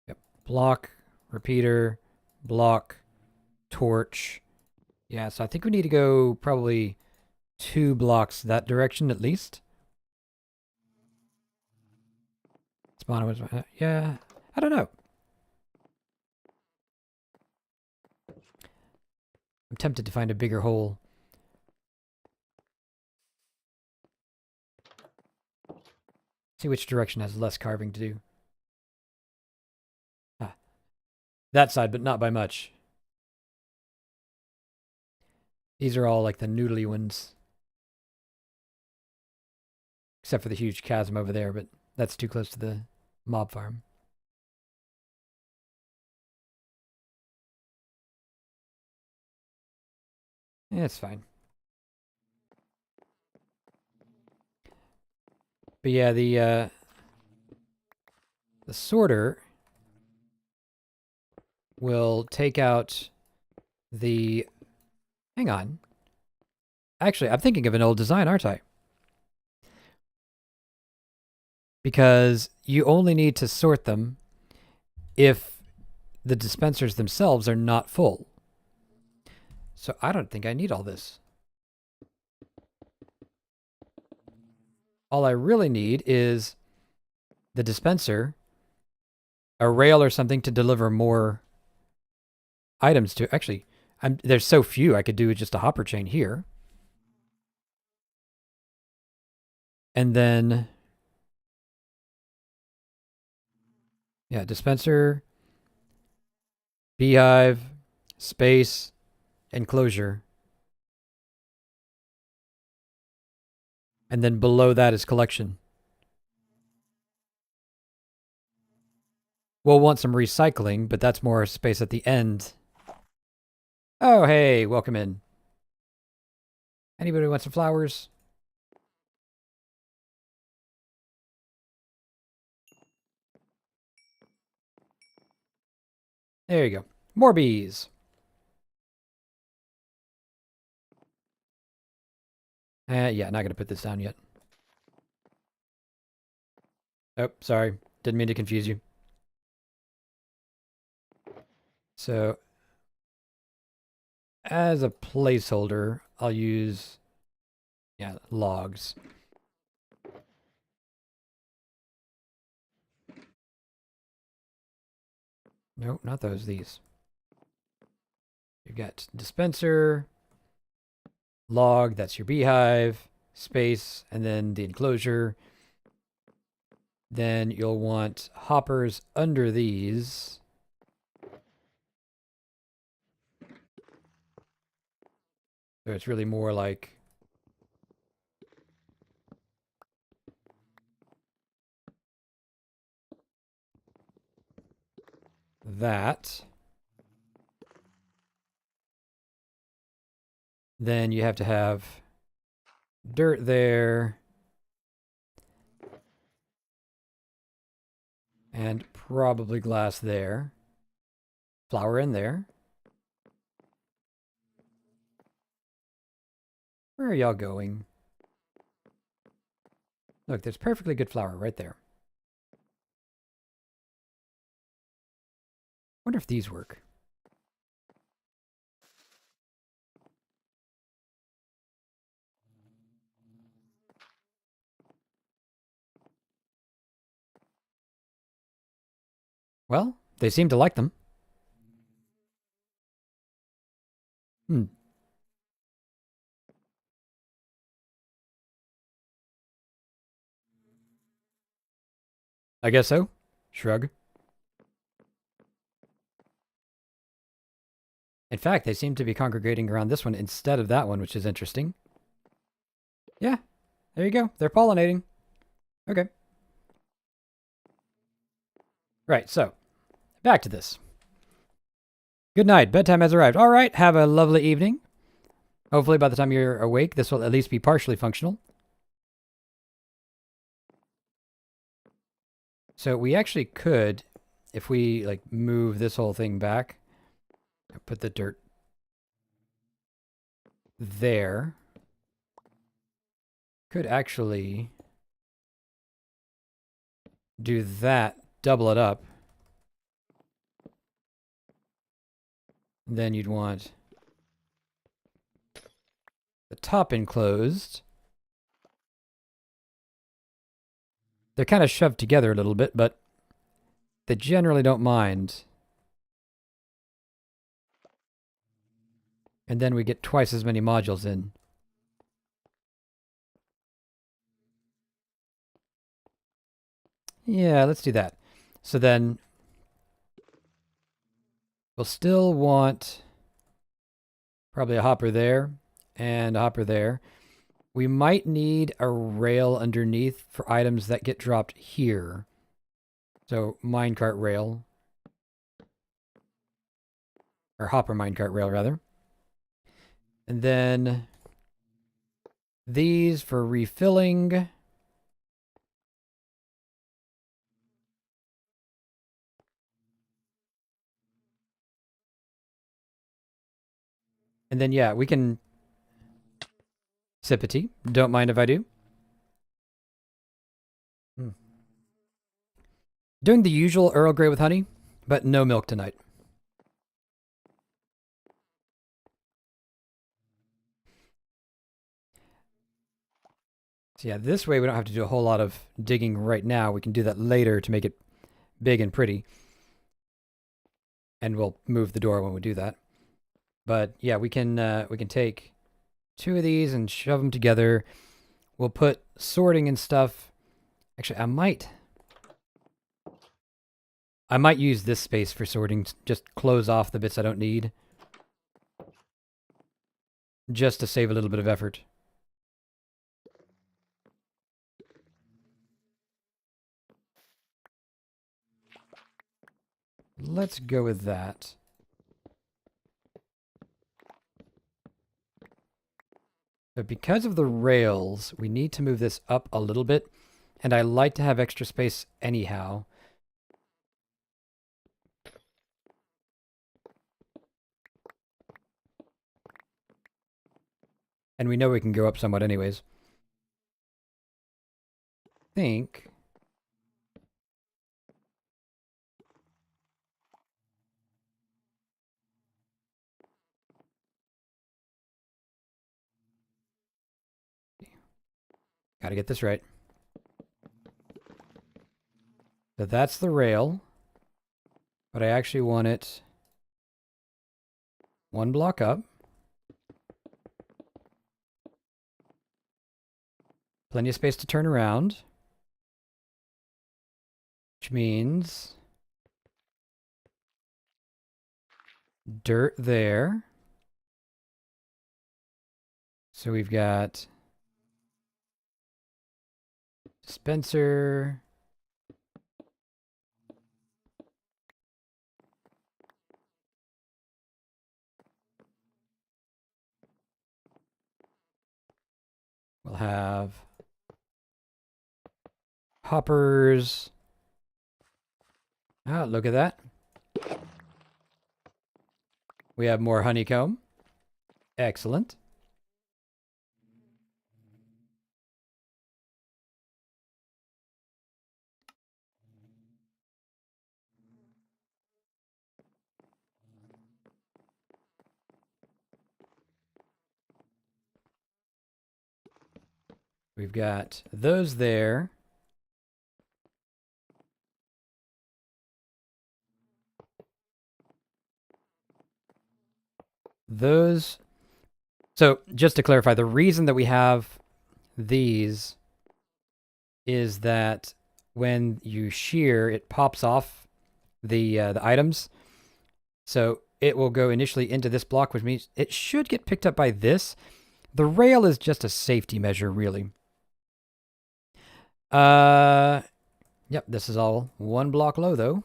yep, block, repeater, block, torch. Yeah, so I think we need to go probably 2 blocks that direction at least. Spawn was, yeah, I don't know. I'm tempted to find a bigger hole. See which direction has less carving to do. Ah, that side, but not by much. These are all like the noodly ones. Except for the huge chasm over there, but that's too close to the mob farm. Yeah, it's fine. But yeah, the sorter will take out the... Hang on. Actually, I'm thinking of an old design, aren't I? Because you only need to sort them if the dispensers themselves are not full. So I don't think I need all this. All I really need is the dispenser, a rail or something to deliver more items to. Actually, there's so few I could do just a hopper chain here. And then Yeah, dispenser, beehive, space, enclosure. And then below that is collection. We'll want some recycling, but that's more space at the end. Oh, hey, welcome in. Anybody want some flowers? There you go. More bees. Yeah, not going to put this down yet. Oh, sorry. Didn't mean to confuse you. So, as a placeholder, I'll use, yeah, logs. Nope, not those, these. You got dispenser, log, that's your beehive, space, and then the enclosure. Then you'll want hoppers under these. So it's really more like that. Then you have to have dirt there. And probably glass there. Flour in there. Where are y'all going? Look, there's perfectly good flour right there. Wonder if these work. Well, they seem to like them. Hmm. I guess so. Shrug. In fact, they seem to be congregating around this one instead of that one, which is interesting. Yeah, there you go. They're pollinating. Okay. Right, so back to this. Good night. Bedtime has arrived. All right, have a lovely evening. Hopefully by the time you're awake, this will at least be partially functional. So we actually could, if we like move this whole thing back, put the dirt there, could actually do that, double it up. Then you'd want the top enclosed. They're kind of shoved together a little bit, but they generally don't mind. And then we get twice as many modules in. Yeah, let's do that. So then we'll still want probably a hopper there and a hopper there. We might need a rail underneath for items that get dropped here. So minecart rail. Or hopper minecart rail, rather. And then these for refilling. And then, yeah, we can sip a tea. Don't mind if I do. Doing the usual Earl Grey with honey, but no milk tonight. So yeah, this way we don't have to do a whole lot of digging right now. We can do that later to make it big and pretty. And we'll move the door when we do that. But yeah, we can take two of these and shove them together. We'll put sorting and stuff. Actually, I might use this space for sorting, just close off the bits I don't need. Just to save a little bit of effort. Let's go with that. But because of the rails, we need to move this up a little bit. And I like to have extra space anyhow. And we know we can go up somewhat anyways. I think... Gotta get this right. So that's the rail. But I actually want it one block up. Plenty of space to turn around. Which means dirt there. So we've got dispenser. We'll have hoppers. Oh, look at that. We have more honeycomb. Excellent. We've got those there. Those. So just to clarify, the reason that we have these is that when you shear, it pops off the items. So it will go initially into this block, which means it should get picked up by this. The rail is just a safety measure, really. Yep, this is all one block low, though.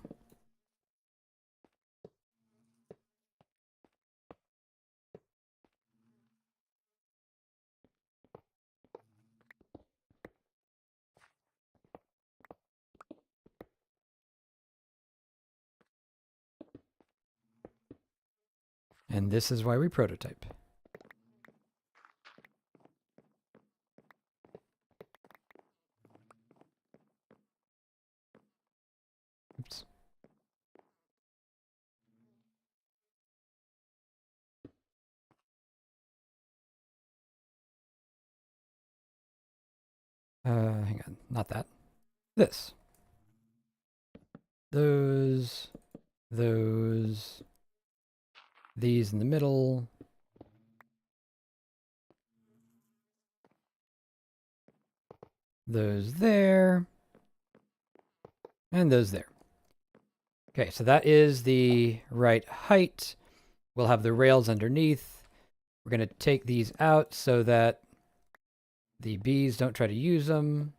And this is why we prototype. Oops. Hang on, not that. This. Those. These in the middle. Those there. And those there. Okay, so that is the right height. We'll have the rails underneath. We're going to take these out so that the bees don't try to use them.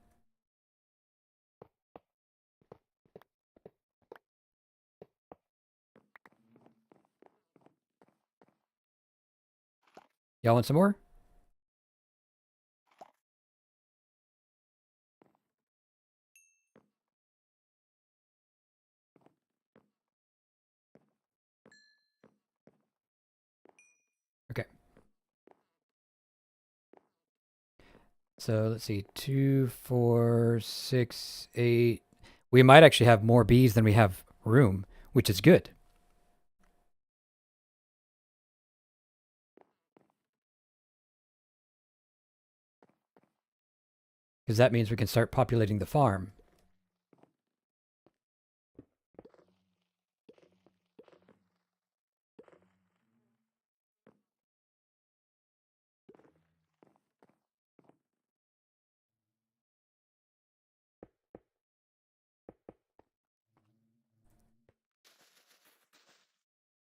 Y'all want some more? Okay. So let's see, 2, 4, 6, 8. We might actually have more bees than we have room, which is good. Because that means we can start populating the farm.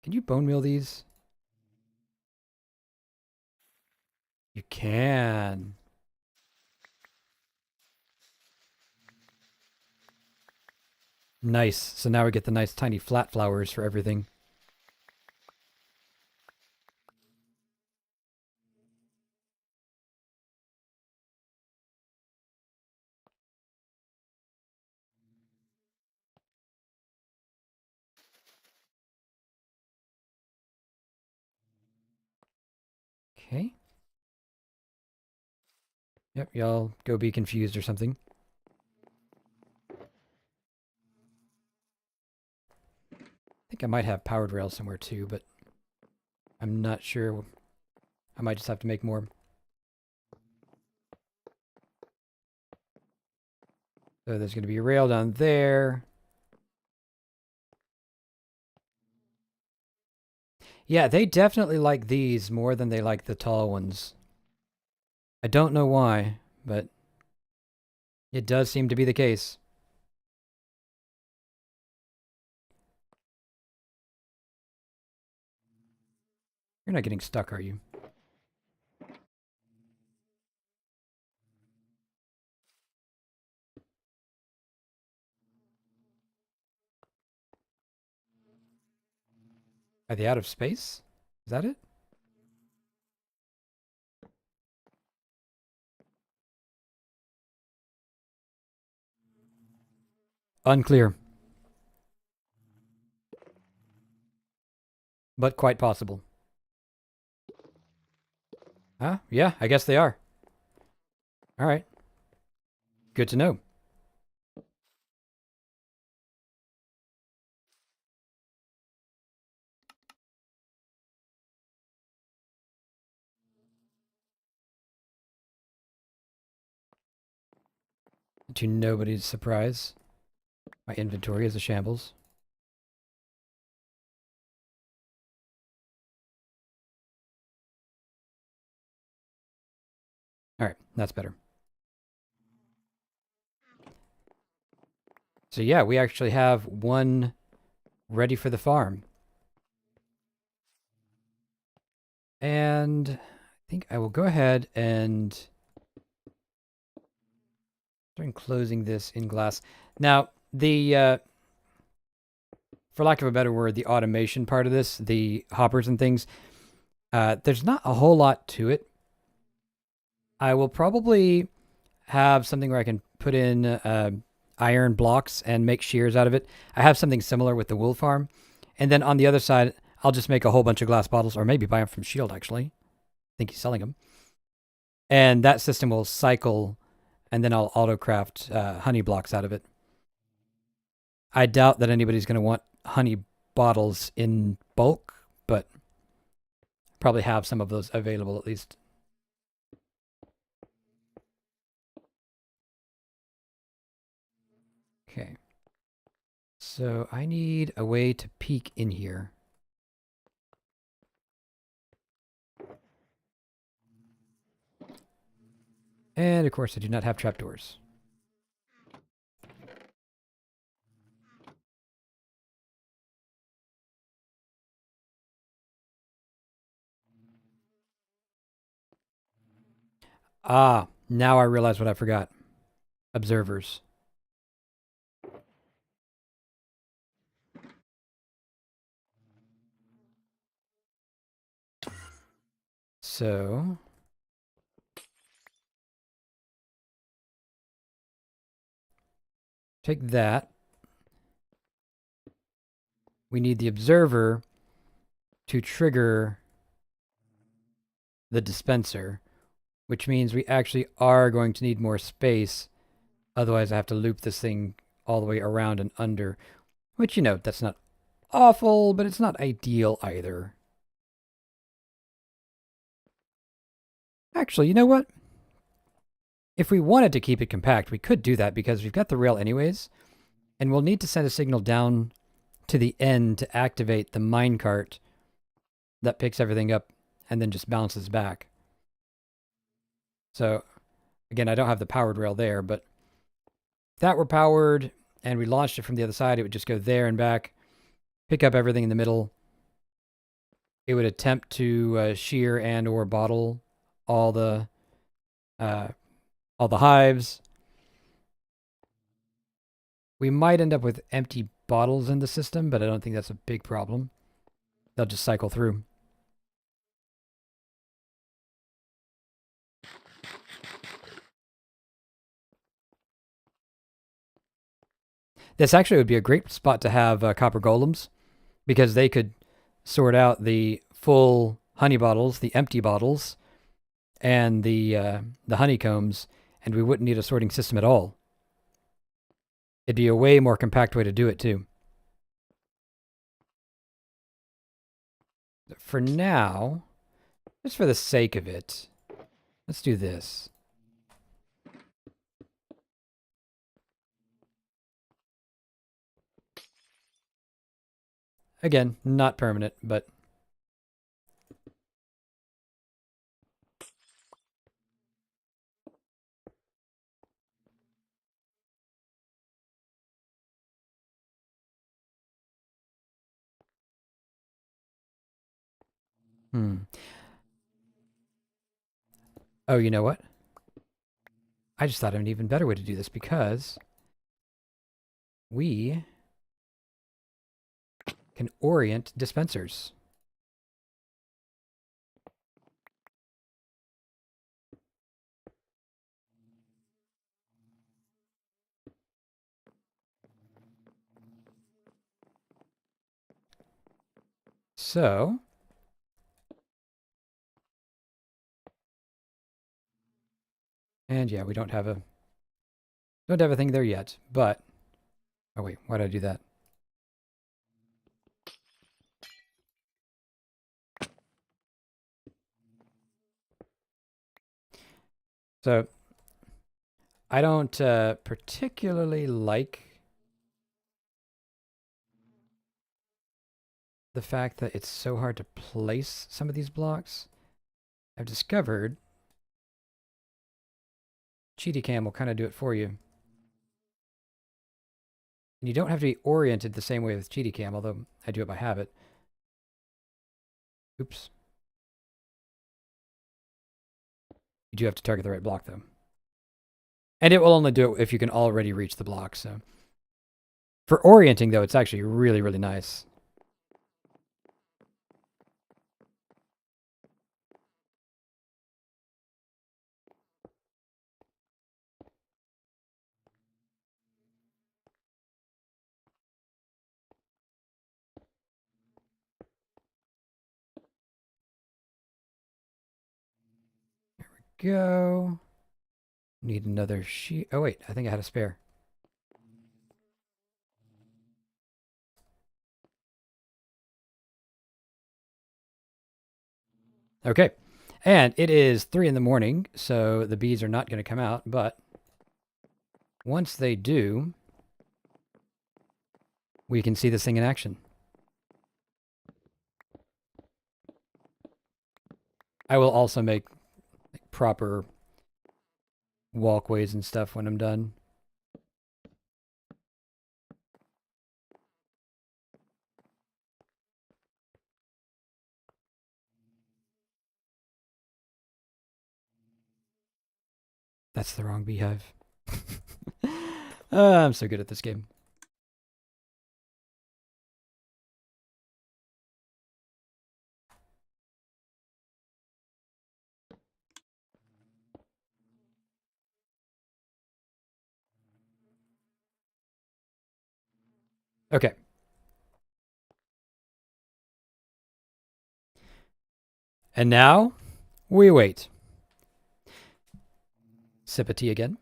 Can you bone meal these? You can. Nice. So now we get the nice tiny flat flowers for everything. Okay. Yep, y'all go be confused or something. I think I might have powered rails somewhere too, but I'm not sure. I might just have to make more. So there's going to be a rail down there. Yeah, they definitely like these more than they like the tall ones. I don't know why, but it does seem to be the case. You're not getting stuck, are you? Are they out of space? Is that it? Unclear, but quite possible. Huh? Yeah, I guess they are. All right. Good to know. To nobody's surprise, my inventory is a shambles. All right, that's better. So yeah, we actually have one ready for the farm. And I think I will go ahead and start closing this in glass. Now, the for lack of a better word, the automation part of this, the hoppers and things, there's not a whole lot to it. I will probably have something where I can put in iron blocks and make shears out of it. I have something similar with the wool farm. And then on the other side, I'll just make a whole bunch of glass bottles, or maybe buy them from Shield, actually. I think he's selling them. And that system will cycle, and then I'll auto-craft honey blocks out of it. I doubt that anybody's going to want honey bottles in bulk, but probably have some of those available at least. Okay. So I need a way to peek in here. And of course I do not have trapdoors. Ah, now I realize what I forgot. Observers. So take that. We need the observer to trigger the dispenser, which means we actually are going to need more space. Otherwise, I have to loop this thing all the way around and under, which, you know, that's not awful, but it's not ideal either. Actually, you know what? If we wanted to keep it compact, we could do that because we've got the rail anyways, and we'll need to send a signal down to the end to activate the minecart that picks everything up and then just bounces back. So, again, I don't have the powered rail there, but if that were powered and we launched it from the other side, it would just go there and back, pick up everything in the middle, it would attempt to shear and or bottle all the uh, hives. We might end up with empty bottles in the system, but I don't think that's a big problem. They'll just cycle through. This actually would be a great spot to have copper golems, because they could sort out the full honey bottles, the empty bottles, and the honeycombs, and we wouldn't need a sorting system at all. It'd be a way more compact way to do it too. For now, just for the sake of it, let's do this. Again, not permanent, but oh, you know what? I just thought of an even better way to do this, because we can orient dispensers. So, and yeah, we don't have a thing there yet, but oh wait, why did I do that? So, I don't particularly like the fact that it's so hard to place some of these blocks. I've discovered Cheaty Cam will kind of do it for you. And you don't have to be oriented the same way with Cheaty Cam, although I do it by habit. Oops. You do have to target the right block, though. And it will only do it if you can already reach the block, so. For orienting, though, it's actually really, really nice. There we go. Need another sheet. Oh, wait, I think I had a spare. Okay. And it is 3 in the morning, so the bees are not going to come out, but once they do, we can see this thing in action. I will also make proper walkways and stuff when I'm done. That's the wrong beehive. I'm so good at this game. Okay. And now we wait. Sip of tea again.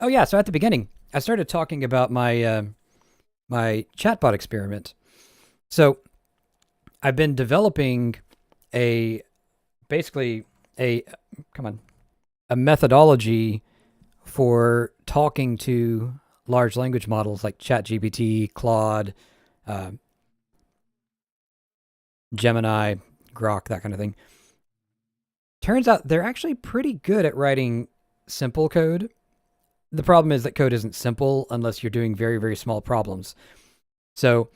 Oh yeah, so at the beginning, I started talking about my my chatbot experiment. So I've been developing basically a methodology for talking to large language models like ChatGPT, Claude, Gemini, Grok, that kind of thing. Turns out they're actually pretty good at writing simple code. The problem is that code isn't simple unless you're doing very, very small problems. So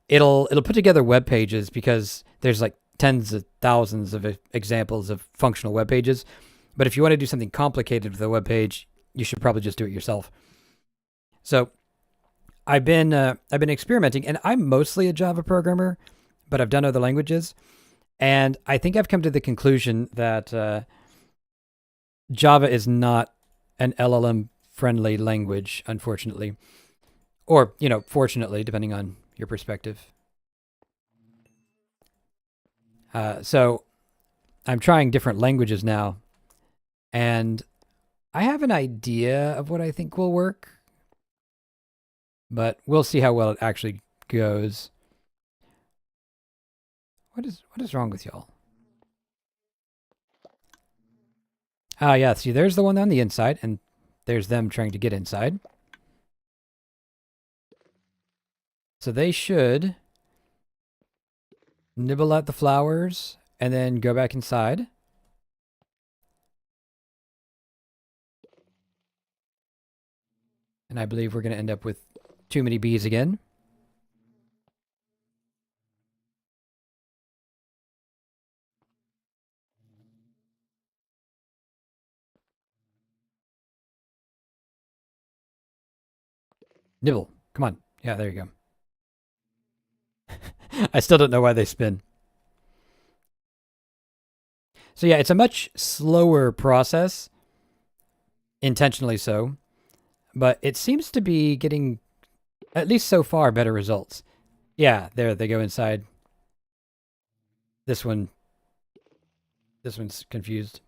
it'll put together web pages because there's like tens of thousands of examples of functional web pages. But if you want to do something complicated with a web page, you should probably just do it yourself. So I've been experimenting, and I'm mostly a Java programmer, but I've done other languages, and I think I've come to the conclusion that Java is not an LLM friendly language, unfortunately, or fortunately, depending on your perspective. So I'm trying different languages now, and I have an idea of what I think will work, but we'll see how well it actually goes. What is wrong with y'all? Ah, yeah. See, there's the one on the inside, and there's them trying to get inside. So they should nibble at the flowers and then go back inside. And I believe we're going to end up with too many bees again. Nibble. Come on. Yeah, there you go. I still don't know why they spin. So yeah, it's a much slower process, intentionally so, but it seems to be getting, at least so far, better results. Yeah, there they go inside. This one's confused.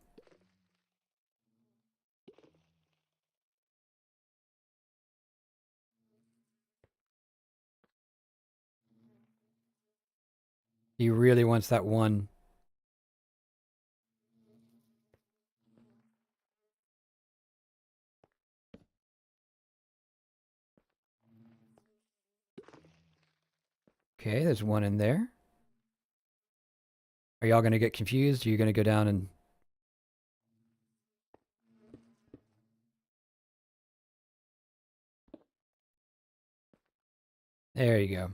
He really wants that one. Okay, there's one in there. Are y'all going to get confused? Are you going to go down and... There you go.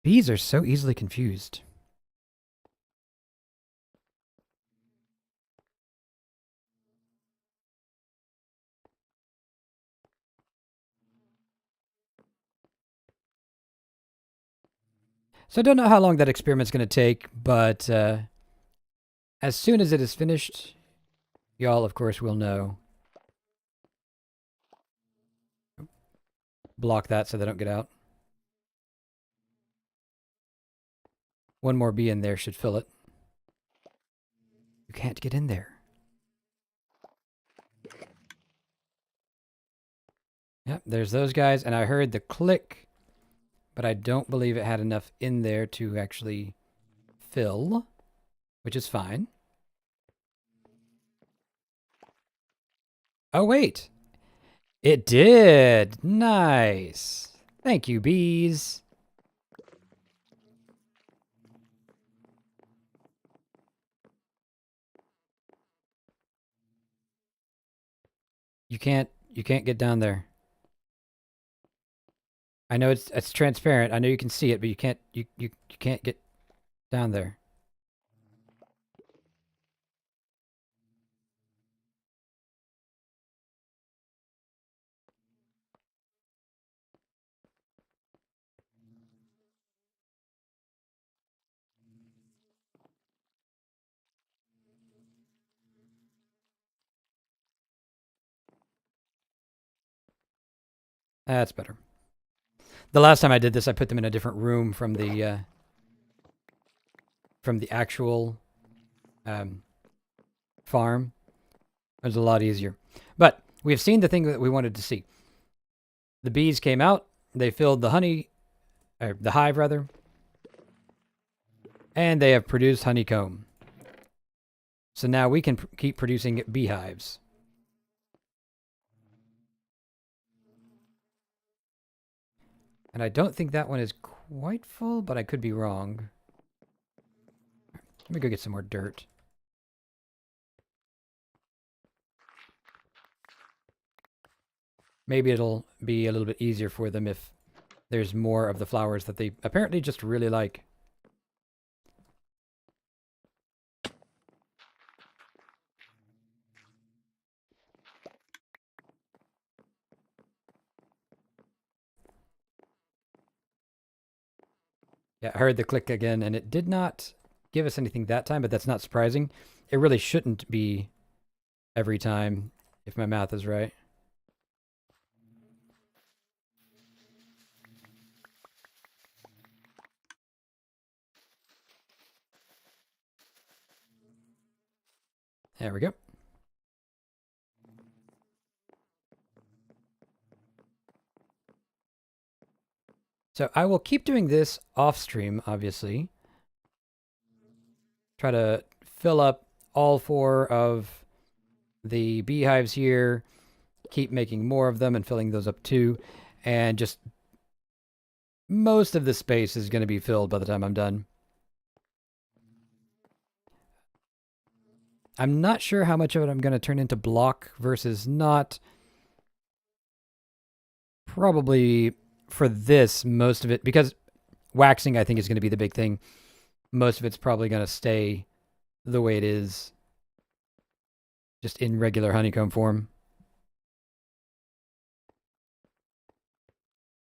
Bees are so easily confused. So I don't know how long that experiment's going to take, but as soon as it is finished, y'all, of course, will know. Block that so they don't get out. One more bee in there should fill it. You can't get in there. Yep, there's those guys, and I heard the click, but I don't believe it had enough in there to actually fill, which is fine. Oh, wait. It did. Nice. Thank you, bees. You can't get down there. I know it's transparent. I know you can see it, but you can't get down there. That's better. The last time I did this, I put them in a different room from the actual farm. It was a lot easier. But we've seen the thing that we wanted to see. The bees came out. They filled the honey, or the hive rather, and they have produced honeycomb. So now we can keep producing beehives. And I don't think that one is quite full, but I could be wrong. Let me go get some more dirt. Maybe it'll be a little bit easier for them if there's more of the flowers that they apparently just really like. Yeah, I heard the click again, and it did not give us anything that time, but that's not surprising. It really shouldn't be every time, if my math is right. There we go. So I will keep doing this off stream, obviously. Try to fill up all 4 of the beehives here, keep making more of them and filling those up too, and just most of the space is going to be filled by the time I'm done. I'm not sure how much of it I'm going to turn into block versus not. Probably for this, most of it, because waxing I think is going to be the big thing. Most of it's probably going to stay the way it is, just in regular honeycomb form.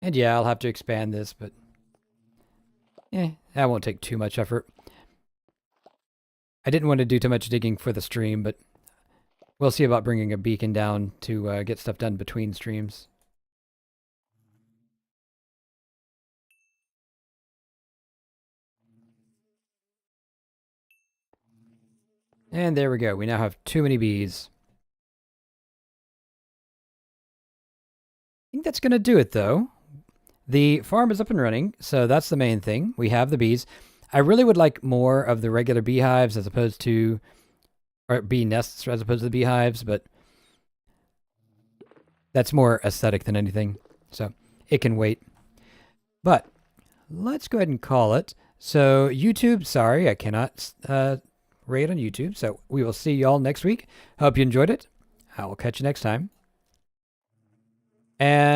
And yeah, I'll have to expand this, but that won't take too much effort. I didn't want to do too much digging for the stream, but we'll see about bringing a beacon down to get stuff done between streams. And there we go. We now have too many bees. I think that's going to do it, though. The farm is up and running, so that's the main thing. We have the bees. I really would like more of the regular beehives as opposed to, or bee nests as opposed to the beehives, but that's more aesthetic than anything, so it can wait. But let's go ahead and call it. So YouTube, sorry, I cannot rate on YouTube, so we will see y'all next week. Hope you enjoyed it. I will catch you next time. And